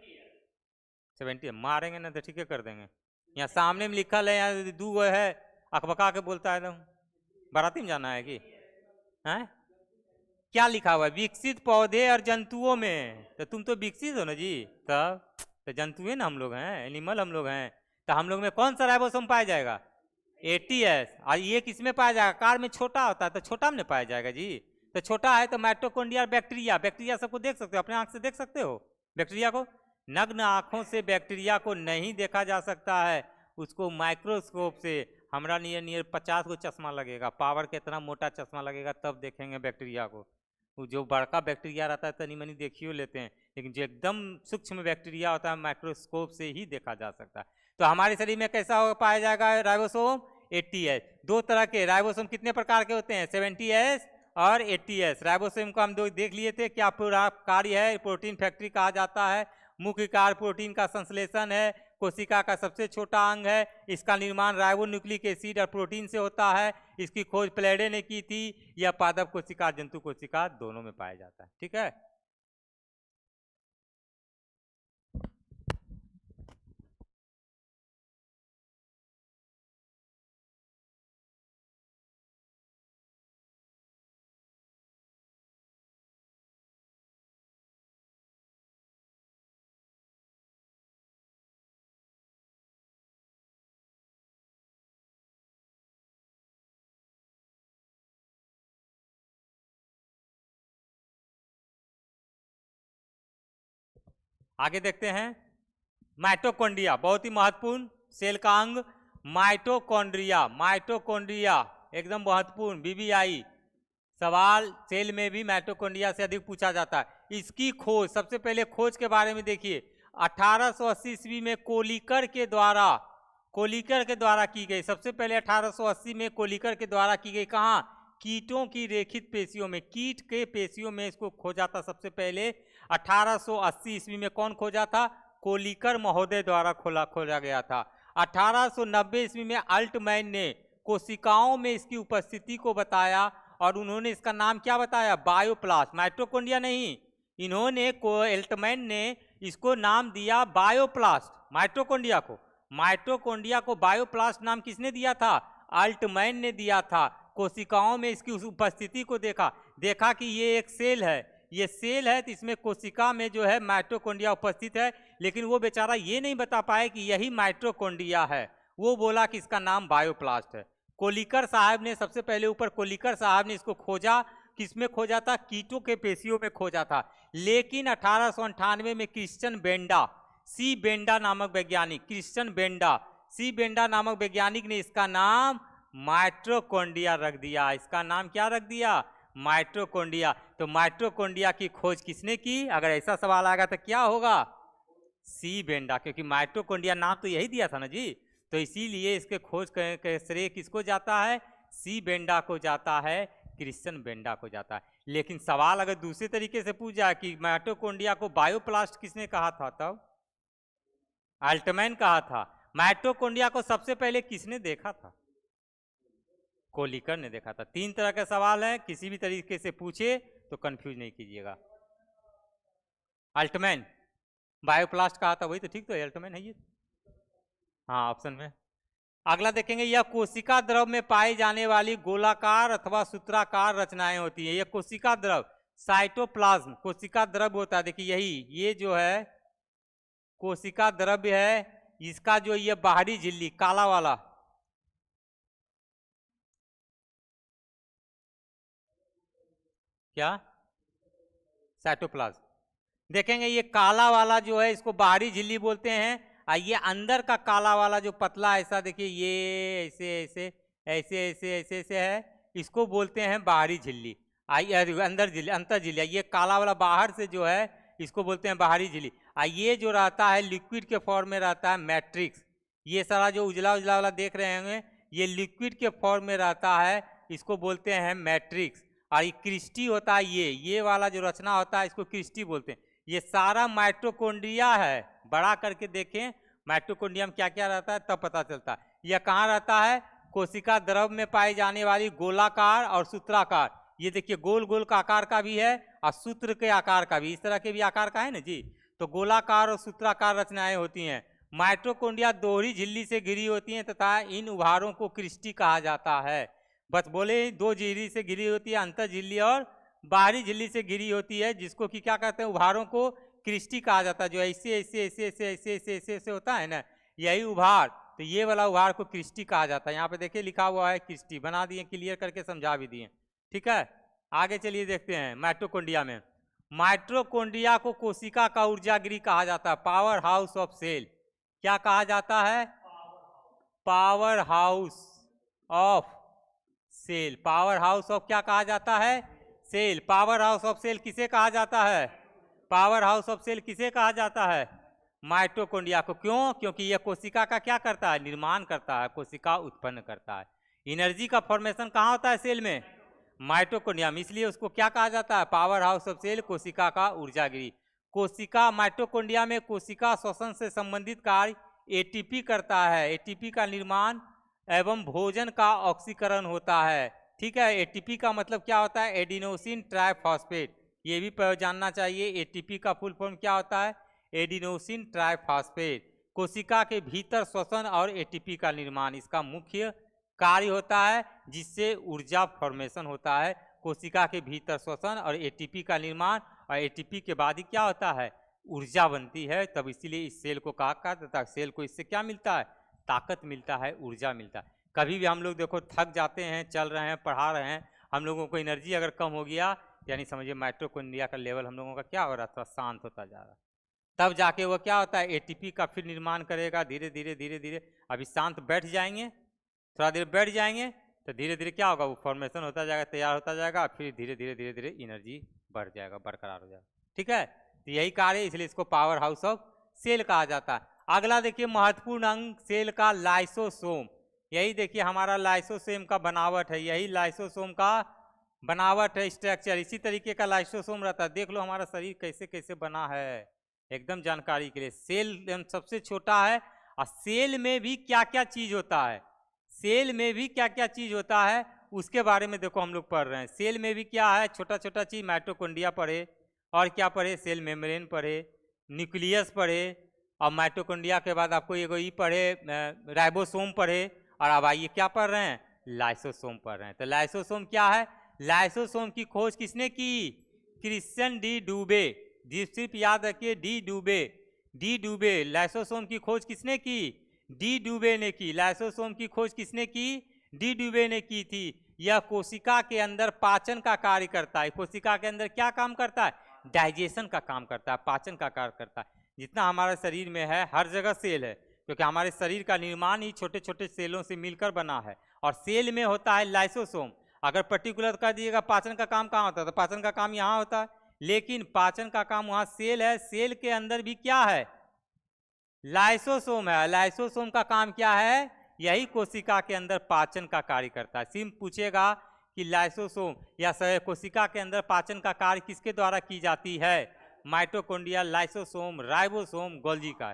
A: 70 मारेंगे ना तो ठीक है कर देंगे। यहाँ सामने में लिखा है, यहाँ 2 है, अकबका के बोलता है एकदम। बाराती में जाना है कि हैं? क्या लिखा हुआ है? विकसित पौधे और जंतुओं में। तो तुम तो विकसित हो ना जी, तब तो जंतुए ना हम लोग हैं, एनिमल हम लोग हैं। तो हम लोग में कौन सा राइबोसोम पाया जाएगा? 80S। और ये किस में पाया जाएगा? कार में छोटा होता है, तो छोटा में पाया जाएगा जी। तो छोटा है तो माइटोकॉन्ड्रिया और बैक्टीरिया। बैक्टीरिया सबको देख सकते हो, अपने आंख से देख सकते हो बैक्टीरिया को? नग्न आंखों से बैक्टीरिया को नहीं देखा जा सकता है, उसको माइक्रोस्कोप से हमरा नियर 50 को चश्मा लगेगा, पावर के इतना मोटा चश्मा लगेगा, तब देखेंगे बैक्टीरिया को। जो बड़का बैक्टीरिया रहता है तनी मनी देखियो लेते हैं, लेकिन जो एकदम सूक्ष्म बैक्टीरिया होता है माइक्रोस्कोप से ही देखा जा सकता है। तो हमारे शरीर में कैसा पाया जाएगा राइबोसोम? 80S। 2 तरह के राइबोसोम कितने प्रकार के होते हैं? 70S और 80S। राइबोसोम को हम देख लिए थे, क्या पूरा कार्य है? प्रोटीन फैक्ट्री कहा जाता है। मुख्य कार्य प्रोटीन का संश्लेषण है, कोशिका का सबसे छोटा अंग है, इसका निर्माण राइबो न्यूक्लिक एसिड और प्रोटीन से होता है। इसकी खोज प्लेडे ने की थी। यह पादप कोशिका, जंतु कोशिका दोनों में पाया जाता है। ठीक है, आगे देखते हैं। माइटोकॉन्ड्रिया बहुत ही महत्वपूर्ण सेल का अंग। माइटोकॉन्ड्रिया, माइटोकॉन्ड्रिया एकदम महत्वपूर्ण। बीबीआई सवाल सेल में भी माइटोकॉन्ड्रिया से अधिक पूछा जाता है। इसकी खोज, सबसे पहले खोज के बारे में देखिए, 1880 ईस्वी में कोलिकर के द्वारा की गई। सबसे पहले 1880 में कोलिकर के द्वारा की गई। कहाँ? कीटों की रेखित पेशियों में, कीट के पेशियों में इसको खोजा था सबसे पहले 1880 ईस्वी में। कौन खोजा था? कोलिकर महोदय द्वारा खोजा गया था। 1890 ईस्वी में अल्टमैन ने कोशिकाओं में इसकी उपस्थिति को बताया और उन्होंने इसका नाम क्या बताया, बायोप्लास्ट, माइटोकॉन्ड्रिया नहीं। इन्होंने एल्टमैन ने इसको नाम दिया बायोप्लास्ट, माइटोकॉन्ड्रिया को बायोप्लास्ट नाम किसने दिया था, अल्टमैन ने दिया था। कोशिकाओं में इसकी उपस्थिति को देखा कि ये एक सेल है, ये सेल है, तो इसमें कोशिका में जो है माइटोकॉन्ड्रिया उपस्थित है, लेकिन वो बेचारा ये नहीं बता पाए कि यही माइटोकॉन्ड्रिया है, वो बोला कि इसका नाम बायोप्लास्ट है। कोलिकर साहब ने सबसे पहले कोलिकर साहब ने इसको खोजा, किसमें खोजा था, कीटों के पेशियों में खोजा था। लेकिन 1898 में क्रिश्चियन बेंडा, सी बेंडा नामक वैज्ञानिक ने इसका नाम माइटोकॉन्ड्रिया रख दिया। इसका नाम क्या रख दिया, माइटोकॉन्ड्रिया। तो माइटोकॉन्ड्रिया की खोज किसने की, अगर ऐसा सवाल आएगा तो क्या होगा, सी बेंडा, क्योंकि माइटोकॉन्ड्रिया नाम तो यही दिया था ना जी। तो इसीलिए इसके खोज के श्रेय किसको जाता है, सी बेंडा को जाता है, क्रिश्चियन बेंडा को जाता है। लेकिन सवाल अगर दूसरे तरीके से पूछ जाए कि माइटोकॉन्ड्रिया को बायोप्लास्ट किसने कहा था, तब अल्टमैन कहा था। माइटोकॉन्ड्रिया को सबसे पहले किसने देखा था, कोलिकर ने देखा था। 3 तरह के सवाल है, किसी भी तरीके से पूछे तो कंफ्यूज नहीं कीजिएगा। अल्टमैन बायोप्लास्ट कहा था, वही तो ठीक, तो अल्टमैन है ये, हाँ ऑप्शन में। अगला देखेंगे, यह कोशिका द्रव में पाई जाने वाली गोलाकार अथवा सूत्राकार रचनाएं होती हैं। यह कोशिका द्रव, साइटोप्लाज्म कोशिका द्रव होता है। देखिए ये जो है कोशिका द्रव्य है, इसका जो ये बाहरी झिल्ली काला वाला, क्या, साइटोप्लाज्म। देखेंगे ये काला वाला जो है इसको बाहरी झिल्ली बोलते हैं, और ये अंदर का काला वाला जो पतला ऐसा, देखिए ये ऐसे है, इसको बोलते हैं बाहरी झिल्ली, अंतर झिल्ली। ये काला वाला बाहर से जो है इसको बोलते हैं बाहरी झिल्ली। ये जो रहता है लिक्विड के फॉर्म में रहता है मैट्रिक्स। ये सारा जो उजला उजला वाला देख रहे होंगे ये लिक्विड के फॉर्म में रहता है, इसको बोलते हैं मैट्रिक्स। और ये क्रिस्टी होता है, ये वाला जो रचना होता है इसको क्रिस्टी बोलते हैं। ये सारा माइटोकॉन्ड्रिया है, बड़ा करके देखें माइटोकॉन्ड्रिया में क्या क्या रहता है तब पता चलता है। यह कहाँ रहता है, कोशिका द्रव में पाई जाने वाली गोलाकार और सूत्राकार। ये देखिए गोल गोल का आकार का भी है और सूत्र के आकार का भी, इस तरह के भी आकार का है ना जी। तो गोलाकार और सूत्राकार रचनाएं होती हैं। माइटोकॉन्ड्रिया दोहरी झिल्ली से घिरी होती हैं तथा इन उभारों को क्रिस्टी कहा जाता है। बस बोले 2 झिल्ली से घिरी होती है, अंतर झिल्ली और बाहरी झिल्ली से घिरी होती है, जिसको कि क्या कहते हैं, उभारों को क्रिस्टी कहा जाता है। जो ऐसे होता है ना, यही उभार, तो ये वाला उभार को क्रिस्टी कहा जाता है। यहाँ पे देखिए लिखा हुआ है क्रिस्टी, बना दिए, क्लियर करके समझा भी दिए, ठीक है। आगे चलिए देखते हैं माइटोकॉन्ड्रिया में। माइटोकॉन्ड्रिया को कोशिका का ऊर्जागृह कहा जाता है, पावर हाउस ऑफ सेल। क्या कहा जाता है, power house of cell. Power house of क्या कहा जाता है, cell. Power house of cell किसे कहा जाता है, पावर हाउस ऑफ सेल किसे कहा जाता है, माइटोकॉन्ड्रिया को। क्यों, क्योंकि यह कोशिका का क्या करता है, निर्माण करता है, कोशिका उत्पन्न करता है। एनर्जी का फॉर्मेशन कहाँ होता है सेल में, माइटोकॉन्ड्रिया में, इसलिए उसको क्या कहा जाता है, पावर हाउस ऑफ सेल, कोशिका का ऊर्जागृह। कोशिका माइटोकॉन्ड्रिया में कोशिका श्वसन से संबंधित कार्य एटीपी करता है। एटीपी का निर्माण एवं भोजन का ऑक्सीकरण होता है, ठीक है। एटीपी का मतलब क्या होता है, एडिनोसिन ट्राइफॉस्फेट, ये भी जानना चाहिए। एटीपी का फुल फॉर्म क्या होता है, एडिनोसिन ट्राइफॉस्फेट। कोशिका के भीतर श्वसन और एटीपी का निर्माण इसका मुख्य कार्य होता है, जिससे ऊर्जा फॉर्मेशन होता है। कोशिका के भीतर श्वसन और एटीपी का निर्माण, और एटीपी के बाद ही क्या होता है, ऊर्जा बनती है। तब इसीलिए इस सेल को कहा जाता है, सेल को इससे क्या मिलता है, ताकत मिलता है, ऊर्जा मिलता है। कभी भी हम लोग देखो थक जाते हैं, चल रहे हैं, पढ़ा रहे हैं, हम लोगों को एनर्जी अगर कम हो गया, यानी समझिए माइटोकॉन्ड्रिया का लेवल हम लोगों का क्या हो रहा था, शांत होता जा रहा। तब जाके वो क्या होता है, एटीपी का फिर निर्माण करेगा, धीरे धीरे धीरे धीरे। अभी शांत बैठ जाएंगे, थोड़ा देर बैठ जाएंगे, तो धीरे धीरे क्या होगा, वो फॉर्मेशन होता जाएगा, तैयार होता जाएगा, फिर धीरे धीरे धीरे धीरे एनर्जी बढ़ जाएगा, बरकरार हो जाएगा, ठीक है। तो यही कार्य है, इसलिए इसको पावर हाउस ऑफ सेल कहा जाता है। अगला देखिए महत्वपूर्ण अंग सेल का लाइसोसोम। यही देखिए हमारा लाइसोसोम का बनावट है, यही लाइसोसोम का बनावट है, स्ट्रक्चर इसी तरीके का लाइसोसोम रहता है। देख लो हमारा शरीर कैसे कैसे बना है, एकदम जानकारी के लिए। सेल सबसे छोटा है, और सेल में भी क्या क्या चीज होता है, सेल में भी क्या क्या चीज होता है उसके बारे में देखो हम लोग पढ़ रहे हैं। सेल में भी क्या है, छोटा छोटा चीज, माइटोकॉन्ड्रिया पढ़े और क्या पढ़े, सेल मेम्ब्रेन पढ़े, न्यूक्लियस पढ़े, और माइटोकॉन्ड्रिया के बाद आपको ये पढ़े राइबोसोम पढ़े, और अब आइए क्या पढ़ रहे हैं, लाइसोसोम पढ़ रहे हैं। तो लाइसोसोम क्या है, लाइसोसोम की खोज किसने की, क्रिश्चियन डी डूबे। सिर्फ याद रखिए डी डूबे, डी डूबे। लाइसोसोम की खोज किसने की, डी डूबे ने की। लाइसोसोम की खोज किसने की, डी डूबे ने की थी। यह कोशिका के अंदर पाचन का कार्य करता है। कोशिका के अंदर क्या काम करता है, डाइजेशन का काम करता है, पाचन का कार्य करता है। जितना हमारे शरीर में है हर जगह सेल है, क्योंकि हमारे शरीर का निर्माण ही छोटे छोटे सेलों से मिलकर बना है, और सेल में होता है लाइसोसोम। अगर पर्टिकुलर कर दिएगा पाचन का काम कहाँ होता है, तो पाचन का काम यहाँ होता है, लेकिन पाचन का काम वहाँ सेल है। सेल के अंदर भी क्या है, लाइसोसोम है। लाइसोसोम का काम क्या है, यही कोशिका के अंदर पाचन का कार्य करता है। सिम पूछेगा कि लाइसोसोम या कोशिका के अंदर पाचन का कार्य किसके द्वारा की जाती है, माइटोकॉन्ड्रिया, लाइसोसोम, राइबोसोम, गोल्जी का।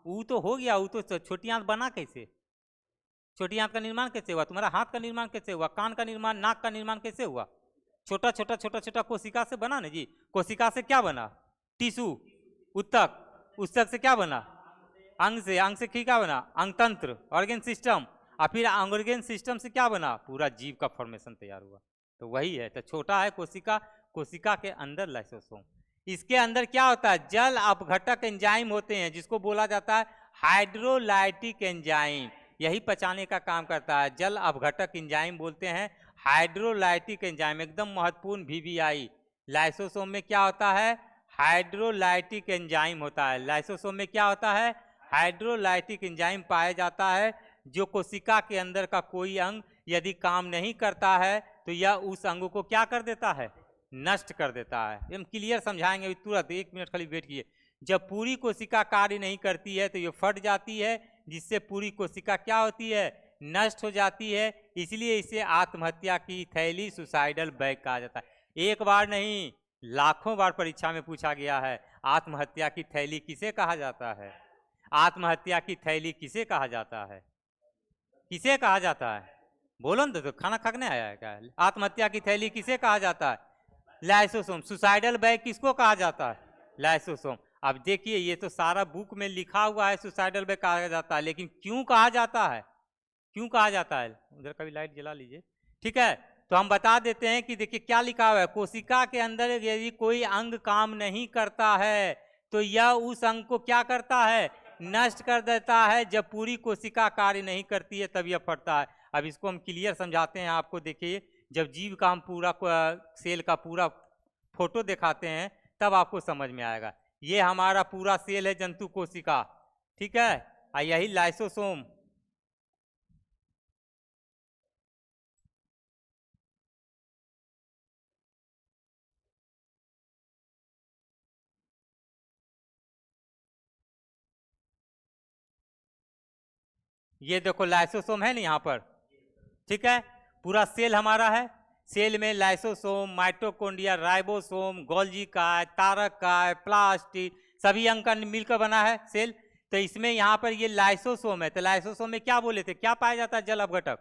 A: वो तो हो गया, वो तो छोटी आंत बना कैसे, छोटी आंत का निर्माण कैसे हुआ, तुम्हारा हाथ का निर्माण कैसे हुआ, कान का निर्माण, नाक का निर्माण कैसे हुआ, छोटा छोटा छोटा छोटा कोशिका से बना ना जी। कोशिका से क्या बना, टिश्यू, उत्तक, उत्तक से क्या बना, अंग से, अंग से क्या बना, अंगतंत्र, ऑर्गेन सिस्टम, और फिर ऑर्गेन सिस्टम से क्या बना, पूरा जीव का फॉर्मेशन तैयार हुआ। तो वही है, तो छोटा है कोशिका, कोशिका के अंदर लाइसोसोम। इसके अंदर क्या होता है, जल अपघटक एंजाइम होते हैं, जिसको बोला जाता है हाइड्रोलाइटिक एंजाइम, यही पचाने का काम करता है। जल अपघटक एंजाइम बोलते हैं हाइड्रोलाइटिक एंजाइम, एकदम महत्वपूर्ण VVI। लाइसोसोम में क्या होता है, हाइड्रोलाइटिक एंजाइम होता है। लाइसोसोम में क्या होता है, हाइड्रोलाइटिक एंजाइम पाया जाता है, जो कोशिका के अंदर का कोई अंग यदि काम नहीं करता है तो यह उस अंग को क्या कर देता है, नष्ट कर देता है। हम क्लियर समझाएंगे अभी तुरंत, 1 मिनट खाली वेट कीजिए। जब पूरी कोशिका कार्य नहीं करती है तो ये फट जाती है, जिससे पूरी कोशिका क्या होती है, नष्ट हो जाती है। इसलिए इसे आत्महत्या की थैली, सुसाइडल बैग कहा जाता है। एक बार नहीं, लाखों बार परीक्षा में पूछा गया है, आत्महत्या की थैली किसे कहा जाता है, आत्महत्या की थैली किसे कहा जाता है, किसे कहा जाता है, बोलो ना, तो खाना खाने आया है क्या, आत्महत्या की थैली किसे कहा जाता है, लाइसोसोम। सुसाइडल बैग किसको कहा जाता है, लाइसोसोम। अब देखिए ये तो सारा बुक में लिखा हुआ है सुसाइडल बैग कहा जाता है, लेकिन क्यों कहा जाता है, क्यों कहा जाता है, उधर का भी लाइट जला लीजिए, ठीक है। तो हम बता देते हैं कि देखिए क्या लिखा हुआ है, कोशिका के अंदर यदि कोई अंग काम नहीं करता है तो यह उस अंग को क्या करता है, नष्ट कर देता है। जब पूरी कोशिका कार्य नहीं करती है तब यह फटता है। अब इसको हम क्लियर समझाते हैं आपको। देखिए जब जीव का हम पूरा सेल का पूरा फोटो दिखाते हैं तब आपको समझ में आएगा। ये हमारा पूरा सेल है जंतु कोशिका, ठीक है, और यही लाइसोसोम। ये देखो लाइसोसोम है ना यहाँ पर, ठीक है, पूरा सेल हमारा है। सेल में लाइसोसोम, माइटोकॉन्ड्रिया, राइबोसोम, गोल्जी काय, तारक काय, प्लास्टिड, सभी अंग का मिलकर बना है सेल। तो इसमें यहाँ पर ये लाइसोसोम है। तो लाइसोसोम में क्या बोले थे, क्या पाया जाता है, जल अपघटक,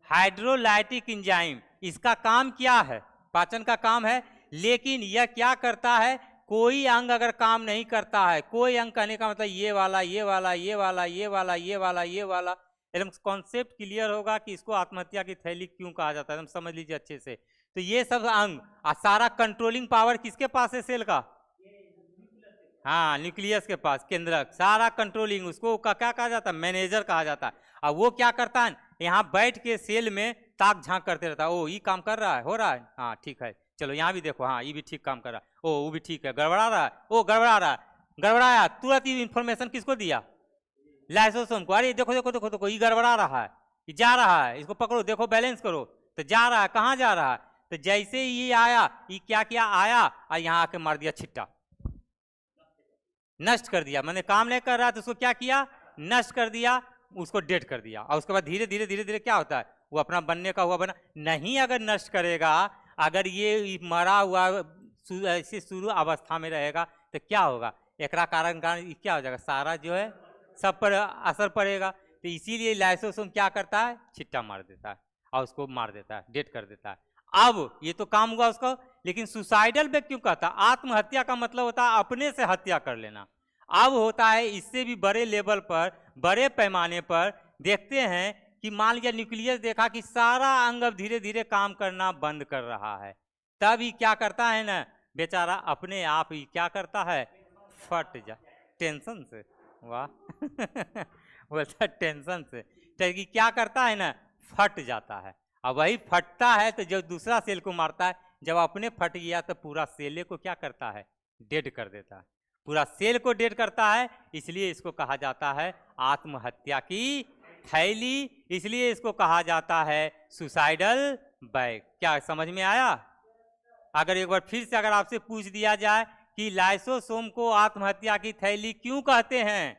A: हाइड्रोलाइटिक एंजाइम। इसका काम क्या है, पाचन का काम है, लेकिन यह क्या करता है, कोई अंग अगर काम नहीं करता है, कोई अंग कहने का मतलब ये वाला, ये वाला, ये वाला, ये वाला, ये वाला, ये वाला, एकदम कॉन्सेप्ट क्लियर होगा कि इसको आत्महत्या की थैली क्यों कहा जाता है, एकदम समझ लीजिए अच्छे से। तो ये सब अंग और सारा कंट्रोलिंग पावर किसके पास है, सेल का, हाँ, न्यूक्लियस के पास, केंद्रक, सारा कंट्रोलिंग उसको क्या कहा जाता है, मैनेजर कहा जाता है। और वो क्या करता है, यहाँ बैठ के सेल में ताक झांक करते रहता है, ओ ये काम कर रहा है, हो रहा है, हाँ ठीक है, चलो यहाँ भी देखो, हाँ ये भी ठीक काम कर रहा है, ओ वो भी ठीक है, गड़बड़ा रहा है, ओ गड़बड़ा रहा है, गड़बड़ाया, तुरंत ये इंफॉर्मेशन किसको दिया, लाइसोसोम को। अरे देखो देखो देखो देखो, ये गड़बड़ा रहा है, ये जा रहा है, इसको पकड़ो, देखो बैलेंस करो। तो जा रहा है, कहाँ जा रहा है, तो जैसे ये आया, ये क्या किया, आया और यहाँ आके मार दिया छिट्टा, नष्ट कर दिया। मैंने काम नहीं कर रहा तो उसको क्या किया, नष्ट कर दिया, उसको डेड कर दिया। और उसके बाद धीरे धीरे धीरे धीरे क्या होता है, वो अपना बनने का हुआ बना। नहीं अगर नष्ट करेगा, अगर ये मरा हुआ ऐसे शुरू अवस्था में रहेगा तो क्या होगा, एकरा कारण क्या हो जाएगा, सारा जो है सब पर असर पड़ेगा। तो इसीलिए लाइसोसोम क्या करता है, छिट्टा मार देता है और उसको मार देता है, डेड कर देता है। अब ये तो काम हुआ उसका, लेकिन सुसाइडल पे क्यों कहता? आत्महत्या का मतलब होता है अपने से हत्या कर लेना। अब होता है इससे भी बड़े लेवल पर, बड़े पैमाने पर देखते हैं कि मान लीजिए न्यूक्लियस देखा कि सारा अंग अब धीरे धीरे काम करना बंद कर रहा है, तब ही क्या करता है ना बेचारा, अपने आप ही क्या करता है, फट जा, टेंशन से, वाह बोलता टेंशन से, तो क्या करता है ना, फट जाता है। अब वही फटता है तो जब दूसरा सेल को मारता है, जब अपने फट गया तो पूरा सेल को क्या करता है, डेड कर देता है, पूरा सेल को डेड करता है। इसलिए इसको कहा जाता है आत्महत्या की थैली, इसलिए इसको कहा जाता है सुसाइडल बैग। क्या समझ में आया? अगर एक बार फिर से अगर आपसे पूछ दिया जाए कि लाइसोसोम को आत्महत्या की थैली क्यों कहते हैं,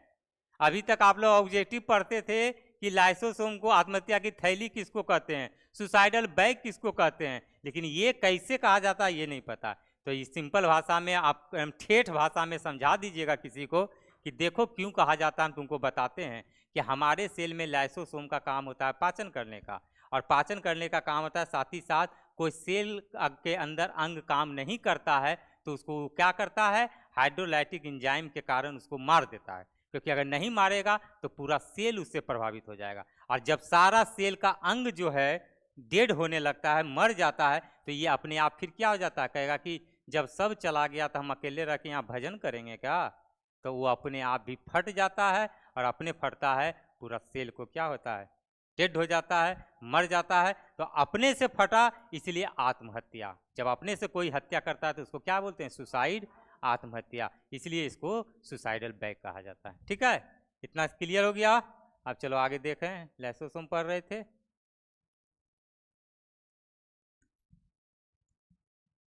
A: अभी तक आप लोग ऑब्जेक्टिव पढ़ते थे कि लाइसोसोम को आत्महत्या की थैली किसको कहते हैं, सुसाइडल बैग किसको कहते हैं, लेकिन ये कैसे कहा जाता है ये नहीं पता। तो इस सिंपल भाषा में आप ठेठ भाषा में समझा दीजिएगा किसी को कि देखो क्यों कहा जाता है, हम तुमको बताते हैं कि हमारे सेल में लाइसोसोम का काम होता है पाचन करने का, और पाचन करने का काम होता है, साथ ही साथ कोई सेल के अंदर अंग काम नहीं करता है तो उसको क्या करता है, हाइड्रोलाइटिक एंजाइम के कारण उसको मार देता है, क्योंकि अगर नहीं मारेगा तो पूरा सेल उससे प्रभावित हो जाएगा। और जब सारा सेल का अंग जो है डेड होने लगता है, मर जाता है, तो ये अपने आप फिर क्या हो जाता है, कहेगा कि जब सब चला गया तो हम अकेले रह के यहाँ भजन करेंगे क्या, तो वो अपने आप भी फट जाता है, और अपने फटता है पूरा सेल को क्या होता है, डेड हो जाता है, मर जाता है। तो अपने से फटा इसलिए आत्महत्या, जब अपने से कोई हत्या करता है तो उसको क्या बोलते हैं, सुसाइड, आत्महत्या, इसलिए इसको सुसाइडल बैग कहा जाता है। ठीक है, इतना क्लियर हो गया? अब चलो आगे देखें, लाइसोसोम पढ़ रहे थे,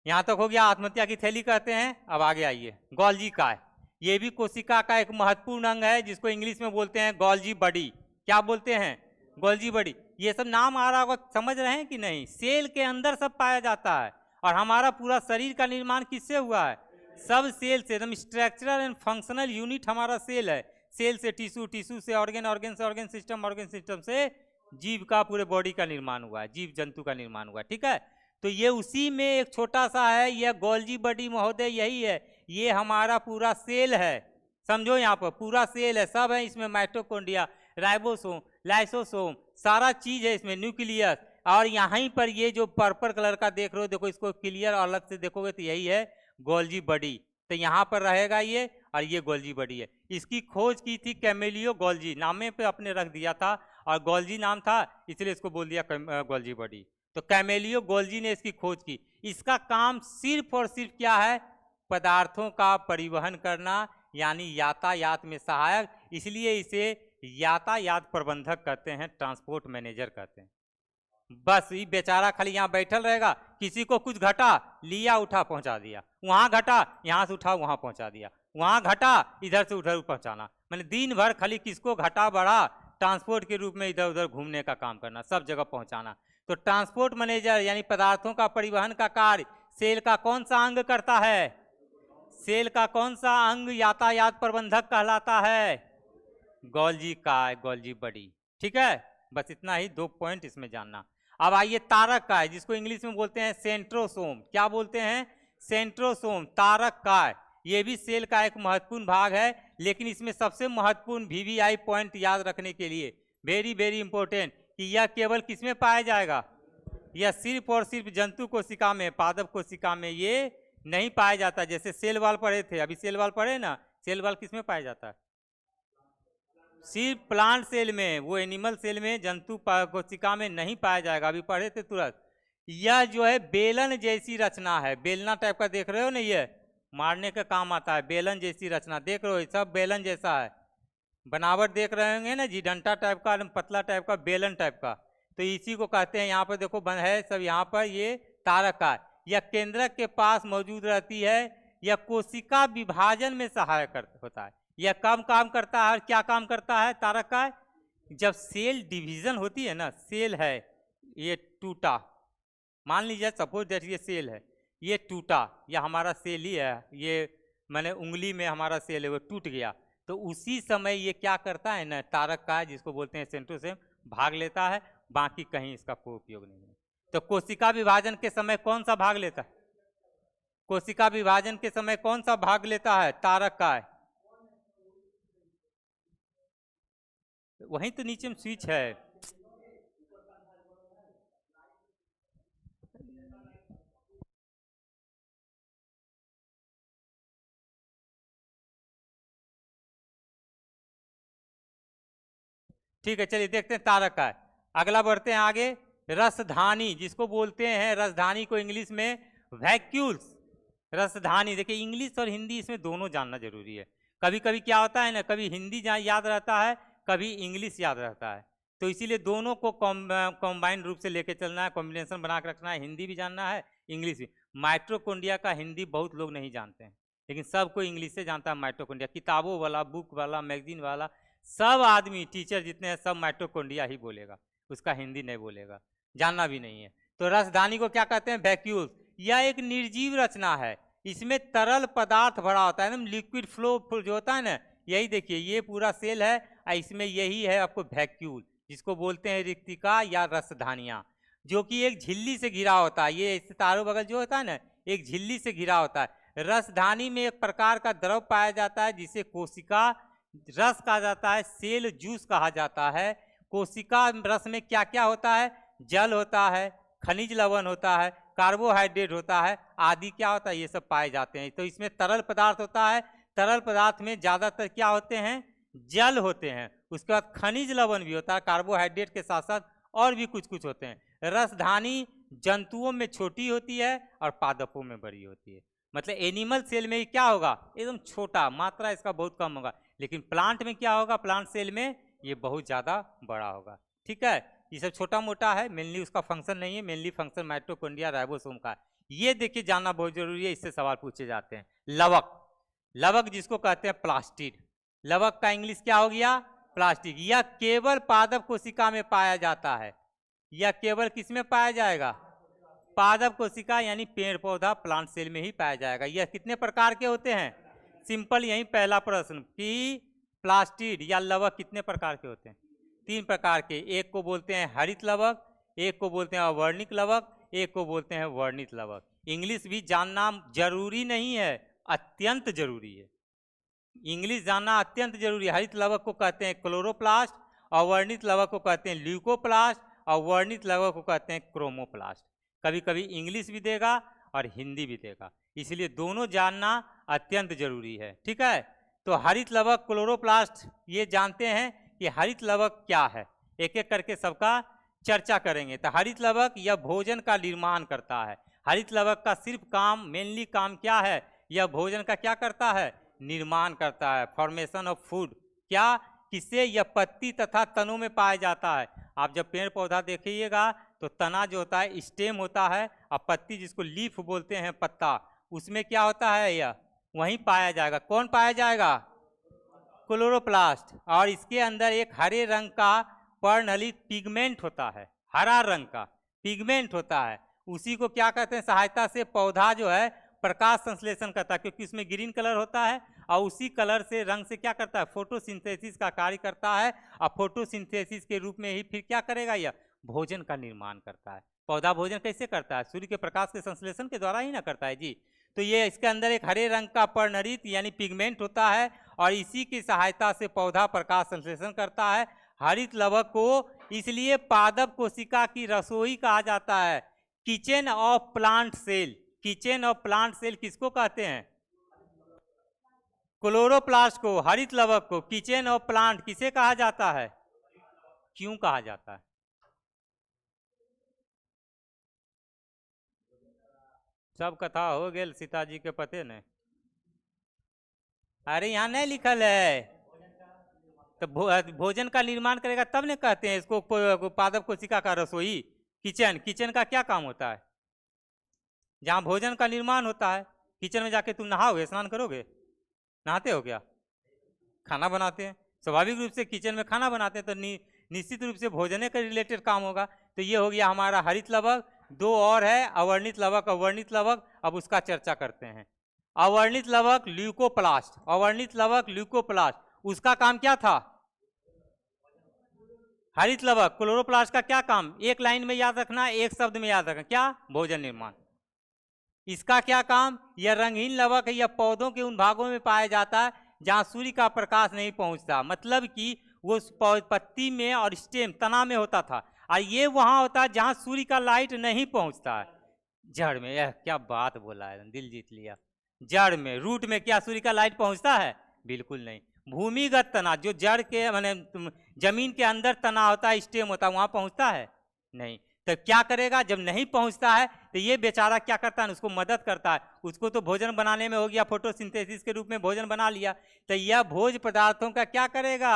A: यहां तक हो गया, आत्महत्या की थैली कहते हैं। अब आगे आइए, गोल्जी काय, ये भी कोशिका का एक महत्वपूर्ण अंग है जिसको इंग्लिश में बोलते हैं गोल्जी बॉडी। क्या बोलते हैं, गोल्जी बॉडी। ये सब नाम आ रहा होगा, समझ रहे हैं कि नहीं? सेल के अंदर सब पाया जाता है, और हमारा पूरा शरीर का निर्माण किससे हुआ है, सब सेल से। एकदम स्ट्रक्चरल एंड फंक्शनल यूनिट हमारा सेल है। सेल से टिश्यू, टिश्यू से ऑर्गन, ऑर्गन से ऑर्गन सिस्टम, ऑर्गन सिस्टम से जीव का, पूरे बॉडी का निर्माण हुआ है, जीव जंतु का निर्माण हुआ है। ठीक है, तो ये उसी में एक छोटा सा है, यह गोल्जी बॉडी महोदय यही है, ये हमारा पूरा सेल है। समझो यहाँ पर पूरा सेल है, सब है इसमें, माइटोकॉन्ड्रिया, राइबोसोम, लाइसोसोम, सारा चीज है इसमें, न्यूक्लियस। और यहीं पर ये जो पर्पल कलर का देख रहे हो, देखो इसको क्लियर अलग से देखोगे तो यही है गोल्जी बॉडी। तो यहाँ पर रहेगा ये, और ये गोल्जी बॉडी है। इसकी खोज की थी कैमेलियो गोल्जी, नामे पे अपने रख दिया था, और गोल्जी नाम था इसलिए इसको बोल दिया गोल्जी बॉडी। तो कैमेलियो गोल्जी ने इसकी खोज की। इसका काम सिर्फ और सिर्फ क्या है, पदार्थों का परिवहन करना, यानी यातायात में सहायक, इसलिए इसे यातायात प्रबंधक कहते हैं, ट्रांसपोर्ट मैनेजर कहते हैं। बस ये बेचारा खाली यहाँ बैठल रहेगा, किसी को कुछ घटा, लिया उठा पहुंचा दिया, वहां घटा यहाँ से उठा वहां पहुंचा दिया, वहां घटा इधर से उधर पहुंचाना, मैंने दिन भर खाली किसको घटा बढ़ा, ट्रांसपोर्ट के रूप में इधर उधर घूमने का काम करना, सब जगह पहुंचाना। तो ट्रांसपोर्ट मैनेजर यानी पदार्थों का परिवहन का कार्य सेल का कौन सा अंग करता है, सेल का कौन सा अंग यातायात प्रबंधक कहलाता है, गोल्जी काय, गोल्जी बॉडी। ठीक है, बस इतना ही, 2 पॉइंट इसमें जानना। अब आइए तारक काय, जिसको इंग्लिश में बोलते हैं सेंट्रोसोम। क्या बोलते हैं, सेंट्रोसोम, तारक काय। ये भी सेल का एक महत्वपूर्ण भाग है, लेकिन इसमें सबसे महत्वपूर्ण VVI पॉइंट याद रखने के लिए, वेरी वेरी इंपॉर्टेंट, कि यह केवल किसमें पाया जाएगा, यह सिर्फ और सिर्फ जंतु कोशिका में, पादप कोशिका में ये नहीं पाया जाता। जैसे सेल वाल पढ़े थे, अभी सेल वाल पढ़े ना, सेल वाल किसमें पाया जाता है, सिर्फ प्लांट सेल में, वो एनिमल सेल में, जंतु कोशिका में नहीं पाया जाएगा, अभी पढ़े थे तुरंत। यह जो है बेलन जैसी रचना है, बेलना टाइप का देख रहे हो ना, ये मारने का काम आता है, बेलन जैसी रचना देख रहे हो, सब बेलन जैसा है, बनावट देख रहे होंगे ना जी, डंटा टाइप का, पतला टाइप का, बेलन टाइप का, तो इसी को कहते हैं। यहाँ पर देखो बन है सब, यहाँ पर ये तारक का, यह केंद्रक के पास मौजूद रहती है, यह कोशिका विभाजन में सहायक होता है। यह कब काम करता है और क्या काम करता है तारक का, जब सेल डिवीजन होती है ना, सेल है ये टूटा, मान लीजिए सपोज दैट ये सेल है, ये टूटा, यह हमारा सेल ही है, ये मैंने उंगली में हमारा सेल है वो टूट गया, तो उसी समय ये क्या करता है ना, तारक का जिसको बोलते हैं सेंट्रोसोम, भाग लेता है, बाकी कहीं इसका कोई उपयोग नहीं है। तो कोशिका विभाजन के समय कौन सा भाग लेता है? कोशिका विभाजन के समय कौन सा भाग लेता है? तारक का है। वहीं तो नीचे में स्विच है। ठीक है, चलिए देखते हैं तारक का है। अगला बढ़ते हैं आगे, रसधानी जिसको बोलते हैं, रसधानी को इंग्लिश में वैक्यूल्स। रसधानी, देखिए इंग्लिश और हिंदी इसमें दोनों जानना जरूरी है। कभी कभी क्या होता है ना, कभी हिंदी याद रहता है, कभी इंग्लिश याद रहता है, तो इसीलिए दोनों को कॉम्बाइंड रूप से लेके चलना है, कॉम्बिनेशन बना के रखना है। हिंदी भी जानना है, इंग्लिश भी। माइटोकॉन्ड्रिया का हिंदी बहुत लोग नहीं जानते हैं, लेकिन सबको इंग्लिश से जानता है माइटोकॉन्ड्रिया। किताबों वाला, बुक वाला, मैगजीन वाला, सब आदमी, टीचर जितने हैं सब माइटोकॉन्ड्रिया ही बोलेगा, उसका हिंदी नहीं बोलेगा, जानना भी नहीं है। तो रसधानी को क्या कहते हैं? वैक्यूल्स। यह एक निर्जीव रचना है, इसमें तरल पदार्थ भरा होता है, एकदम लिक्विड फ्लो जो होता है ना, यही देखिए ये पूरा सेल है, इसमें यही है आपको वैक्यूल, जिसको बोलते हैं रिक्तिका या रसधानियाँ, जो कि एक झिल्ली से घिरा होता है। ये चारों बगल जो होता है ना, एक झिल्ली से घिरा होता है। रसधानी में एक प्रकार का द्रव पाया जाता है जिसे कोशिका रस कहा जाता है, सेल जूस कहा जाता है। कोशिका रस में क्या क्या होता है? जल होता है, खनिज लवण होता है, कार्बोहाइड्रेट होता है, आदि क्या होता है, ये सब पाए जाते हैं। तो इसमें तरल पदार्थ होता है, तरल पदार्थ में ज़्यादातर क्या होते हैं? जल होते हैं। उसके बाद खनिज लवण भी होता है, कार्बोहाइड्रेट के साथ साथ और भी कुछ कुछ होते हैं। रसधानी जंतुओं में छोटी होती है और पादपों में बड़ी होती है। मतलब एनिमल सेल में क्या होगा? एकदम छोटा, मात्रा इसका बहुत कम होगा, लेकिन प्लांट में क्या होगा? प्लांट सेल में ये बहुत ज़्यादा बड़ा होगा। ठीक है, ये सब छोटा मोटा है, मेनली उसका फंक्शन नहीं है, मेनली फंक्शन माइटोकॉन्ड्रिया राइबोसोम का है। ये देखिए जानना बहुत जरूरी है, इससे सवाल पूछे जाते हैं। लवक, लवक जिसको कहते हैं प्लास्टिड, लवक का इंग्लिश क्या हो गया? प्लास्टिक। यह केवल पादप कोशिका में पाया जाता है। यह केवल किस में पाया जाएगा? पादप कोशिका यानी पेड़ पौधा, प्लांट सेल में ही पाया जाएगा। यह कितने प्रकार के होते हैं? सिंपल, यही पहला प्रश्न कि प्लास्टिड या लवक कितने प्रकार के होते हैं? 3 प्रकार के। एक को बोलते हैं हरित लवक, एक को बोलते हैं अवर्णिक लवक, एक को बोलते हैं वर्णित लवक। इंग्लिश भी जानना जरूरी नहीं है, अत्यंत जरूरी है। इंग्लिश जानना अत्यंत जरूरी है। हरित लवक को कहते हैं क्लोरोप्लास्ट, अवर्णित लवक को कहते हैं ल्यूकोप्लास्ट, और वर्णित लवक को कहते हैं क्रोमोप्लास्ट। कभी कभी इंग्लिश भी देगा और हिंदी भी देगा, इसलिए दोनों जानना अत्यंत जरूरी है। ठीक है, तो हरित लवक, क्लोरोप्लास्ट, ये जानते हैं कि हरित लवक क्या है। एक एक करके सबका चर्चा करेंगे। तो हरित लवक यह भोजन का निर्माण करता है। हरित लवक का सिर्फ काम, मेनली काम क्या है? यह भोजन का क्या करता है? निर्माण करता है, फॉर्मेशन ऑफ फूड। क्या? किससे? यह पत्ती तथा तनों में पाया जाता है। आप जब पेड़ पौधा देखिएगा तो तना जो होता है स्टेम होता है, और पत्ती जिसको लीफ बोलते हैं, पत्ता, उसमें क्या होता है? यह वहीं पाया जाएगा। कौन पाया जाएगा? क्लोरोप्लास्ट। और इसके अंदर एक हरे रंग का पर्णलित पिगमेंट होता है, हरा रंग का पिगमेंट होता है। उसी को क्या कहते हैं? सहायता से पौधा जो है प्रकाश संश्लेषण करता है, क्योंकि उसमें ग्रीन कलर होता है, और उसी कलर से रंग से क्या करता है? फोटोसिंथेसिस का कार्य करता है, और फोटोसिंथेसिस के रूप में ही फिर क्या करेगा? यह भोजन का निर्माण करता है। पौधा भोजन कैसे करता है? सूर्य के प्रकाश के संश्लेषण के द्वारा ही ना करता है जी। तो ये इसके अंदर एक हरे रंग का पर्णरित यानी पिगमेंट होता है, और इसी की सहायता से पौधा प्रकाश संश्लेषण करता है। हरित लवक को इसलिए पादप कोशिका की रसोई कहा जाता है, kitchen of plant cell. Kitchen of plant cell किसको कहते हैं? क्लोरोप्लास्ट को, हरित लवक को किचन ऑफ प्लांट किसे कहा जाता है? क्यों कहा जाता है? सब कथा हो गए सीता जी के पते ने। अरे यहाँ नहीं लिखल है। तो भोजन का निर्माण करेगा तब ने कहते हैं इसको पादप कोशिका का रसोई। किचन, किचन का क्या काम होता है? जहाँ भोजन का निर्माण होता है। किचन में जाके तुम नहाओगे, स्नान करोगे? नहाते हो क्या? खाना बनाते हैं, स्वाभाविक रूप से किचन में खाना बनाते हैं, तो निश्चित रूप से भोजन के रिलेटेड काम होगा। तो ये हो गया हमारा हरित लवक। 2 और है, अवर्णित लवक, अवर्णित लवक। अब उसका चर्चा करते हैं। अवर्णित लवक ल्यूकोप्लास्ट, अवर्णित लवक ल्यूकोप्लास्ट। उसका काम क्या था? हरित लवक। क्लोरोप्लास्ट का क्या काम? एक लाइन में याद रखना, एक शब्द में याद रखना, क्या? भोजन निर्माण। इसका क्या काम? यह रंगहीन लवक है, यह पौधों के उन भागों में पाया जाता है जहां सूर्य का प्रकाश नहीं पहुंचता, मतलब कि वो पत्ती में और स्टेम तना में होता था, और ये वहां होता है जहां सूर्य का लाइट नहीं पहुंचता है। जड़ में, यह क्या बात बोला है, दिल जीत लिया। जड़ में, रूट में क्या सूर्य का लाइट पहुंचता है? बिल्कुल नहीं। भूमिगत तना, जो जड़ के माने जमीन के अंदर तना होता है, स्टेम होता है, वहां पहुंचता है? नहीं। तो क्या करेगा? जब नहीं पहुंचता है तो ये बेचारा क्या करता है? उसको मदद करता है। उसको तो भोजन बनाने में हो गया, फोटोसिंथेसिस के रूप में भोजन बना लिया, तो यह भोज्य पदार्थों का क्या करेगा?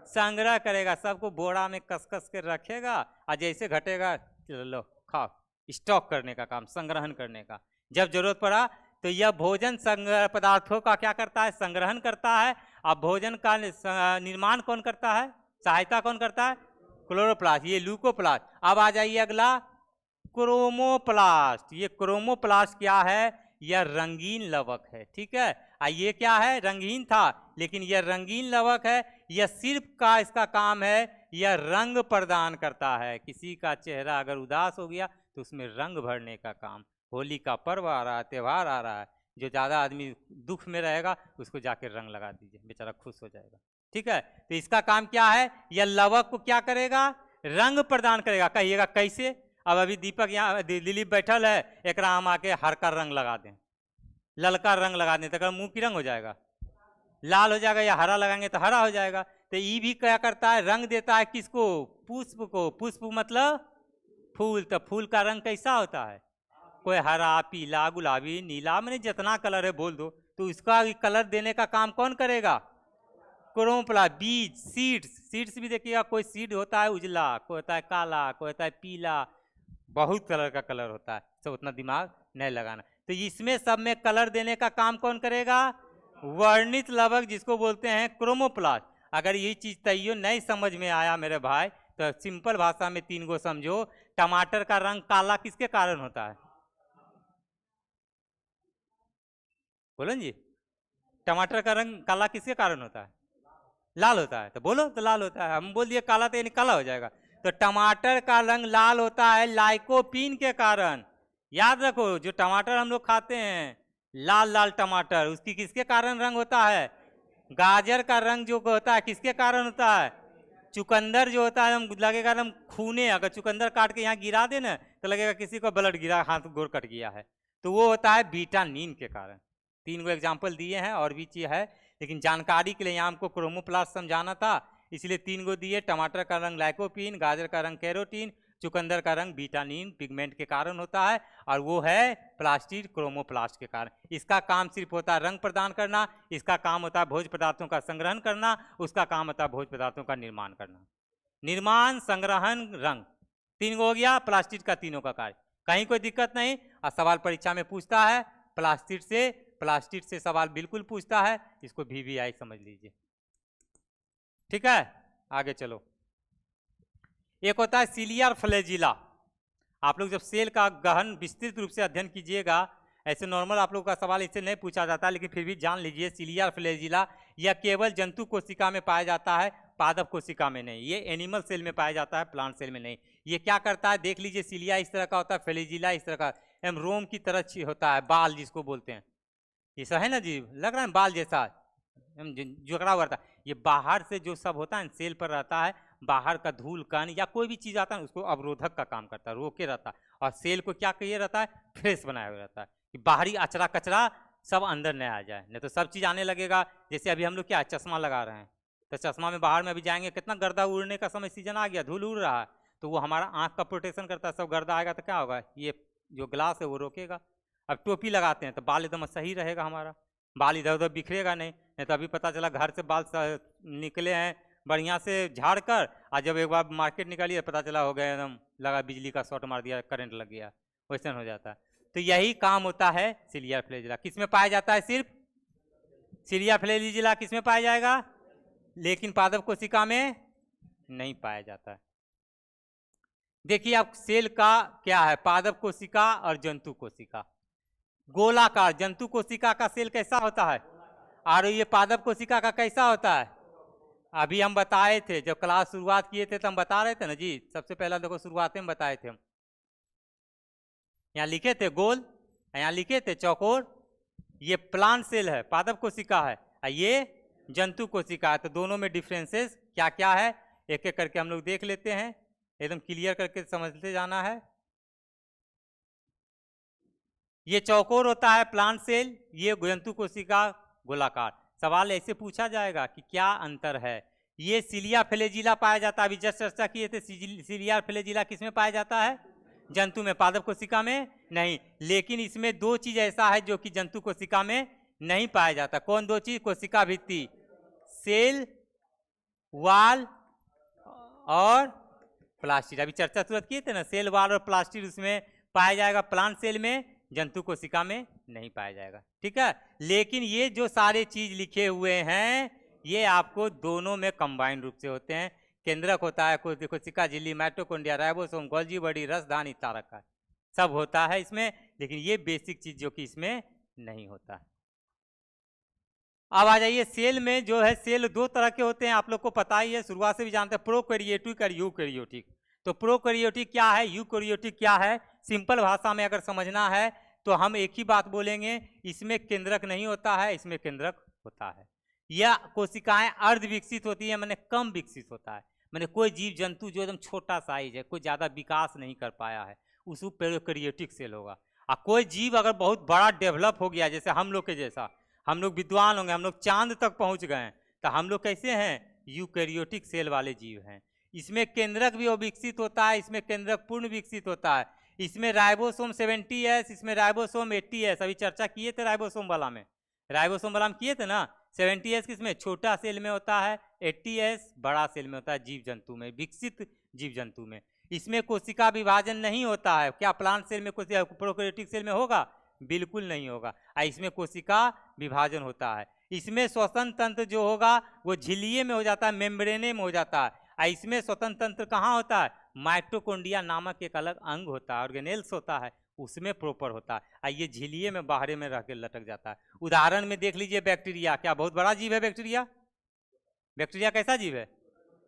A: संग्रह करेगा, सबको बोरा में कस कस के रखेगा, और जैसे घटेगा लो खाओ, स्टॉक करने का काम, संग्रहण करने का। जब जरूरत पड़ा तो यह भोजन संग्रह पदार्थों का क्या करता है? संग्रहण करता है। अब भोजन का निर्माण कौन करता है? सहायता कौन करता है? क्लोरोप्लास्ट, ये ल्यूकोप्लास्ट। अब आ जाइए अगला, क्रोमोप्लास्ट। ये क्रोमोप्लास्ट क्या है? यह रंगीन लवक है, ठीक है। ये क्या है? रंगीन था, लेकिन यह रंगीन लवक है। यह सिर्फ का इसका काम है, यह रंग प्रदान करता है। किसी का चेहरा अगर उदास हो गया तो उसमें रंग भरने का काम। होली का पर्व आ रहा है, त्यौहार आ रहा है, जो ज़्यादा आदमी दुख में रहेगा उसको जाके रंग लगा दीजिए, बेचारा खुश हो जाएगा, ठीक है। तो इसका काम क्या है? यह लवक को क्या करेगा? रंग प्रदान करेगा। कहिएगा कैसे? अब अभी दीपक यहाँ दिलीप बैठल है, एक हम आके हरका रंग लगा दें, ललका रंग लगा दें, तो मुंह की रंग हो जाएगा, लाल हो जाएगा, या हरा लगाएंगे तो हरा हो जाएगा। तो ये भी क्या करता है? रंग देता है। किसको? पुष्प को। पुष्प मतलब फूल। तो फूल का रंग कैसा होता है? कोई हरा, पीला, गुलाबी, नीला, मैंने जितना कलर है बोल दो। तो इसका कलर देने का काम कौन करेगा? क्रोमोप्लास्ट। बीज, सीड्स, सीड्स भी देखिएगा, कोई सीड होता है उजला, कोई होता है काला, कोई होता है पीला, बहुत कलर का कलर होता है, तो उतना दिमाग नहीं लगाना। तो इसमें सब में कलर देने का काम कौन करेगा? वर्णित लवक, जिसको बोलते हैं क्रोमोप्लास्ट। अगर ये चीज तैयो नहीं समझ में आया मेरे भाई, तो सिंपल भाषा में तीन गो समझो। टमाटर का रंग काला किसके कारण होता है? बोलो जी, टमाटर का रंग काला किसके कारण होता है? लाल होता है। तो बोलो, तो लाल होता है। हम बोल दिए काला तो यानी काला हो जाएगा। तो टमाटर का रंग लाल होता है लाइकोपीन के कारण। याद रखो, जो टमाटर हम लोग खाते हैं, लाल लाल टमाटर, उसकी किसके कारण रंग होता है? गाजर का रंग जो होता है किसके कारण होता है? चुकंदर जो होता है, हम लगेगा एकदम खूने, अगर चुकंदर काट के यहाँ गिरा दे ना तो लगेगा किसी को ब्लड गिरा, हाथ गोर कट गया है। तो वो होता है विटामिन के कारण। तीन गो एग्जाम्पल दिए हैं, और भी चीज है, लेकिन जानकारी के लिए यहाँ हमको क्रोमोप्लास्ट समझाना था, इसलिए तीन गो दिए। टमाटर का रंग लाइकोपीन, गाजर का रंग कैरोटीन, चुकंदर का रंग विटामिन पिगमेंट के कारण होता है, और वो है प्लास्टिड क्रोमोप्लास्ट के कारण। इसका काम सिर्फ होता है रंग प्रदान करना, इसका काम होता है भोज्य पदार्थों का संग्रहण करना, उसका काम होता है भोज्य पदार्थों का निर्माण करना। निर्माण, संग्रहण, रंग, तीन गो हो गया प्लास्टिड का, तीनों का कार्य। कहीं कोई दिक्कत नहीं। और सवाल परीक्षा में पूछता है प्लास्टिड से सवाल बिल्कुल पूछता है, इसको VVI समझ लीजिए, ठीक है। आगे चलो। एक होता है सिलियर फ्लैजिला। आप लोग जब सेल का गहन विस्तृत रूप से अध्ययन कीजिएगा, ऐसे नॉर्मल आप लोगों का सवाल इससे नहीं पूछा जाता, लेकिन फिर भी जान लीजिए, सिलियर फ्लैजिला यह केवल जंतु कोशिका में पाया जाता है, पादप कोशिका में नहीं। ये एनिमल सेल में पाया जाता है, प्लांट सेल में नहीं। ये क्या करता है? देख लीजिए, सिलिया इस तरह का होता है, फ्लैजिला इस तरह का, एम रोम की तरह होता है, बाल जिसको बोलते हैं। ये सब है ना जी, लग रहा है बाल जैसा, जुकड़ा हुआ रहता है। ये बाहर से जो सब होता है सेल पर रहता है, बाहर का धूल कण या कोई भी चीज़ आता है उसको अवरोधक का काम करता है, रोके रहता है। और सेल को क्या किए रहता है? फ्रेश बनाया हुआ रहता है, कि बाहरी अचरा कचरा सब अंदर नहीं आ जाए, नहीं तो सब चीज़ आने लगेगा। जैसे अभी हम लोग क्या चश्मा लगा रहे हैं, तो चश्मा में बाहर में अभी जाएंगे, कितना गर्दा उड़ने का समय सीजन आ गया, धूल उड़ रहा है, तो वो हमारा आँख का प्रोटेक्शन करता है। सब गर्दा आएगा तो क्या होगा? ये जो ग्लास है वो रोकेगा। अब टोपी लगाते हैं तो बाल एकदम सही रहेगा, हमारा बाल इधर उधर बिखरेगा नहीं तो अभी पता चला घर से बाल निकले हैं बढ़िया से झाड़ कर, और जब एक बार मार्केट निकालिए पता चला हो गया एकदम, लगा बिजली का शॉर्ट मार दिया, करंट लग गया, वैसा हो जाता है। तो यही काम होता है सिलियर फ्लैजिला। किस में पाया जाता है? सिर्फ सिलियर फ्लैजिला किस में पाया जाएगा? लेकिन पादप कोशिका में नहीं पाया जाता है। देखिए आप, सेल का क्या है? पादप कोशिका और जंतु कोशिका। गोलाकार जंतु कोशिका का सेल कैसा होता है, और ये पादप कोशिका का कैसा होता है? अभी हम बताए थे, जब क्लास शुरुआत किए थे तो हम बता रहे थे ना जी। सबसे पहला देखो शुरुआत में बताए थे हम, यहाँ लिखे थे गोल, यहाँ लिखे थे चौकोर। ये प्लांट सेल है, पादप कोशिका है, और ये जंतु कोशिका है। तो दोनों में डिफरेंसेस क्या क्या है एक एक करके हम लोग देख लेते हैं, एकदम क्लियर करके समझते जाना है। ये चौकोर होता है प्लांट सेल, ये जंतु कोशिका गोलाकार। सवाल ऐसे पूछा जाएगा कि क्या अंतर है। ये सिलिया फ्लैजिला पाया जाता है, अभी जस्ट चर्चा किए थे। सिलिया फ्लैजिला किस में पाया जाता है? जंतु में, पादप कोशिका में नहीं। लेकिन इसमें दो चीज ऐसा है जो कि जंतु कोशिका में नहीं पाया जाता। कौन दो चीज? कोशिका भित्ति, सेल वाल और प्लास्टिड। अभी चर्चा तुरंत किए थे ना, सेल वाल और प्लास्टिड उसमें पाया जाएगा प्लांट सेल में, जंतु कोशिका में नहीं पाया जाएगा। ठीक है, लेकिन ये जो सारे चीज लिखे हुए हैं ये आपको दोनों में कंबाइन रूप से होते हैं। केंद्रक होता है, कोशिका झिल्ली, माइटोकॉन्ड्रिया, राइबोसोम, गोल्जी बॉडी, रसधानी, तारक सब होता है इसमें, लेकिन ये बेसिक चीज जो कि इसमें नहीं होता। अब आ जाइए सेल में। जो है सेल दो तरह के होते हैं, आप लोग को पता ही है, शुरुआत से भी जानते हैं, प्रोकैरियोटिक और यूकैरियोटिक। तो प्रोकैरियोटिक क्या है, यूकैरियोटिक क्या है, सिंपल भाषा में अगर समझना है तो हम एक ही बात बोलेंगे, इसमें केंद्रक नहीं होता है, इसमें केंद्रक होता है। यह कोशिकाएं अर्ध विकसित होती है, मैंने कम विकसित होता है। मैंने कोई जीव जंतु जो एकदम छोटा साइज है, कोई ज़्यादा विकास नहीं कर पाया है, उसको प्रोकैरियोटिक सेल होगा। और कोई जीव अगर बहुत बड़ा डेवलप हो गया, जैसे हम लोग के जैसा, हम लोग विद्वान होंगे, हम लोग चांद तक पहुंच गए हैं, तो हम लोग कैसे हैं? यूकैरियोटिक सेल वाले जीव हैं। इसमें केंद्रक भी विकसित होता है, इसमें केंद्रक पूर्ण विकसित होता है। इसमें राइबोसोम 70S, इसमें राइबोसोम 80S। अभी चर्चा किए थे राइबोसोम वाला में, राइबोसोम वाला में किए थे ना। 70S किसमें? छोटा सेल में होता है, 80S बड़ा सेल में होता है, जीव जंतु में, विकसित जीव जंतु में। इसमें कोशिका विभाजन नहीं होता है। क्या प्लांट सेल में कोशिका, प्रोकैरियोटिक सेल में होगा? बिल्कुल नहीं होगा। इसमें कोशिका विभाजन होता है। इसमें श्वसन तंत्र जो होगा वो झिल्लिये में हो जाता है, मेम्ब्रेने में हो जाता है। इसमें श्वसन तंत्र कहाँ होता है? माइटोकॉन्ड्रिया नामक एक अलग अंग होता है, ऑर्गेनेल्स होता है, उसमें प्रॉपर होता है। ये झिल्लिये में बाहर में रह के लटक जाता है। उदाहरण में देख लीजिए बैक्टीरिया, क्या बहुत बड़ा जीव है बैक्टीरिया? बैक्टीरिया कैसा जीव है?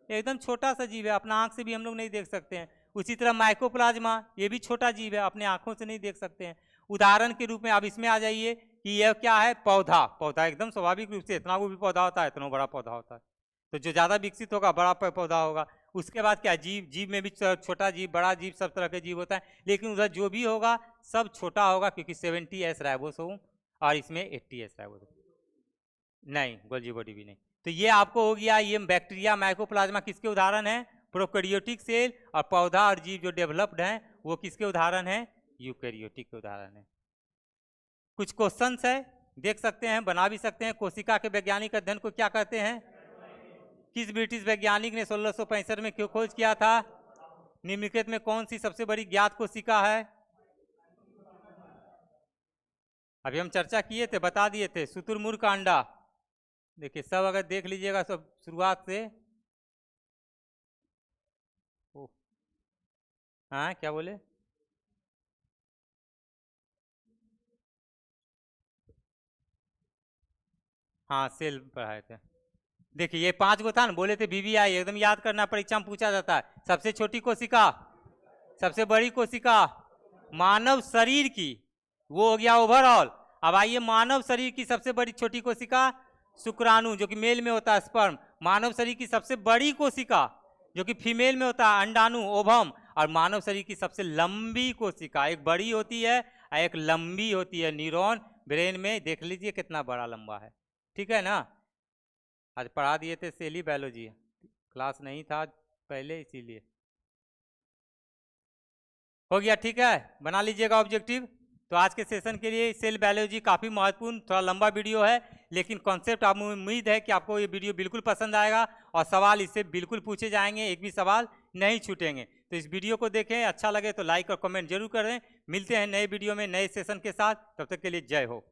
A: एकदम छोटा सा जीव है, अपना आंख से भी हम लोग नहीं देख सकते हैं। उसी तरह माइकोप्लाज्मा, ये भी छोटा जीव है, अपने आंखों से नहीं देख सकते हैं। उदाहरण के रूप में अब इसमें आ जाइए कि यह क्या है? पौधा। पौधा एकदम स्वाभाविक रूप से इतना वो भी पौधा होता है, इतना बड़ा पौधा होता है। तो जो ज़्यादा विकसित होगा बड़ा पौधा होगा। उसके बाद क्या? जीव, जीव में भी छोटा जीव, बड़ा जीव, सब तरह के जीव होता है, लेकिन उधर जो भी होगा सब छोटा होगा, क्योंकि 70S राइबोसोम और इसमें 80S राइबोसोम नहीं, गोल्जी बॉडी भी नहीं। तो ये आपको हो गया, ये बैक्टीरिया, माइकोप्लाज्मा किसके उदाहरण है? Prokaryotic cell. और पौधा और जीव जो डेवलप्ड हैं वो किसके उदाहरण है? यूकैरियोटिक के उदाहरण है। कुछ क्वेश्चंस है, देख सकते हैं, बना भी सकते हैं। कोशिका के वैज्ञानिक अध्ययन को क्या कहते हैं? किस ब्रिटिश वैज्ञानिक ने 1665 में क्यों खोज किया था? निम्नलिखित में कौन सी सबसे बड़ी ज्ञात कोशिका है? अभी हम चर्चा किए थे, बता दिए थे, शुतुरमुर्ग का अंडा। देखिए सब अगर देख लीजिएगा सब शुरुआत से। हाँ क्या बोले? हाँ सेल पढ़ाए थे। देखिए ये 5 गो था ना, बोले थे VVI, एकदम याद करना, परीक्षा में पूछा जाता है। सबसे छोटी कोशिका, सबसे बड़ी कोशिका, मानव शरीर की, वो हो गया ओवरऑल। अब आइए मानव शरीर की सबसे बड़ी छोटी कोशिका शुक्राणु, जो कि मेल में होता है, स्पर्म। मानव शरीर की सबसे बड़ी कोशिका जो कि फीमेल में होता है, अंडाणु, ओवम। और मानव शरीर की सबसे लंबी कोशिका, एक बड़ी होती है और एक लंबी होती है, न्यूरॉन। ब्रेन में देख लीजिए कितना बड़ा लंबा है। ठीक है ना? आज पढ़ा दिए थे सेली बायोलॉजी, क्लास नहीं था पहले, इसीलिए हो गया। ठीक है, बना लीजिएगा ऑब्जेक्टिव। तो आज के सेशन के लिए सेल बायोलॉजी काफ़ी महत्वपूर्ण, थोड़ा लंबा वीडियो है, लेकिन कॉन्सेप्ट आप, उम्मीद है कि आपको ये वीडियो बिल्कुल पसंद आएगा और सवाल इससे बिल्कुल पूछे जाएंगे, एक भी सवाल नहीं छूटेंगे। तो इस वीडियो को देखें, अच्छा लगे तो लाइक और कमेंट जरूर करें। मिलते हैं नए वीडियो में नए सेशन के साथ, तब तक के लिए जय हो।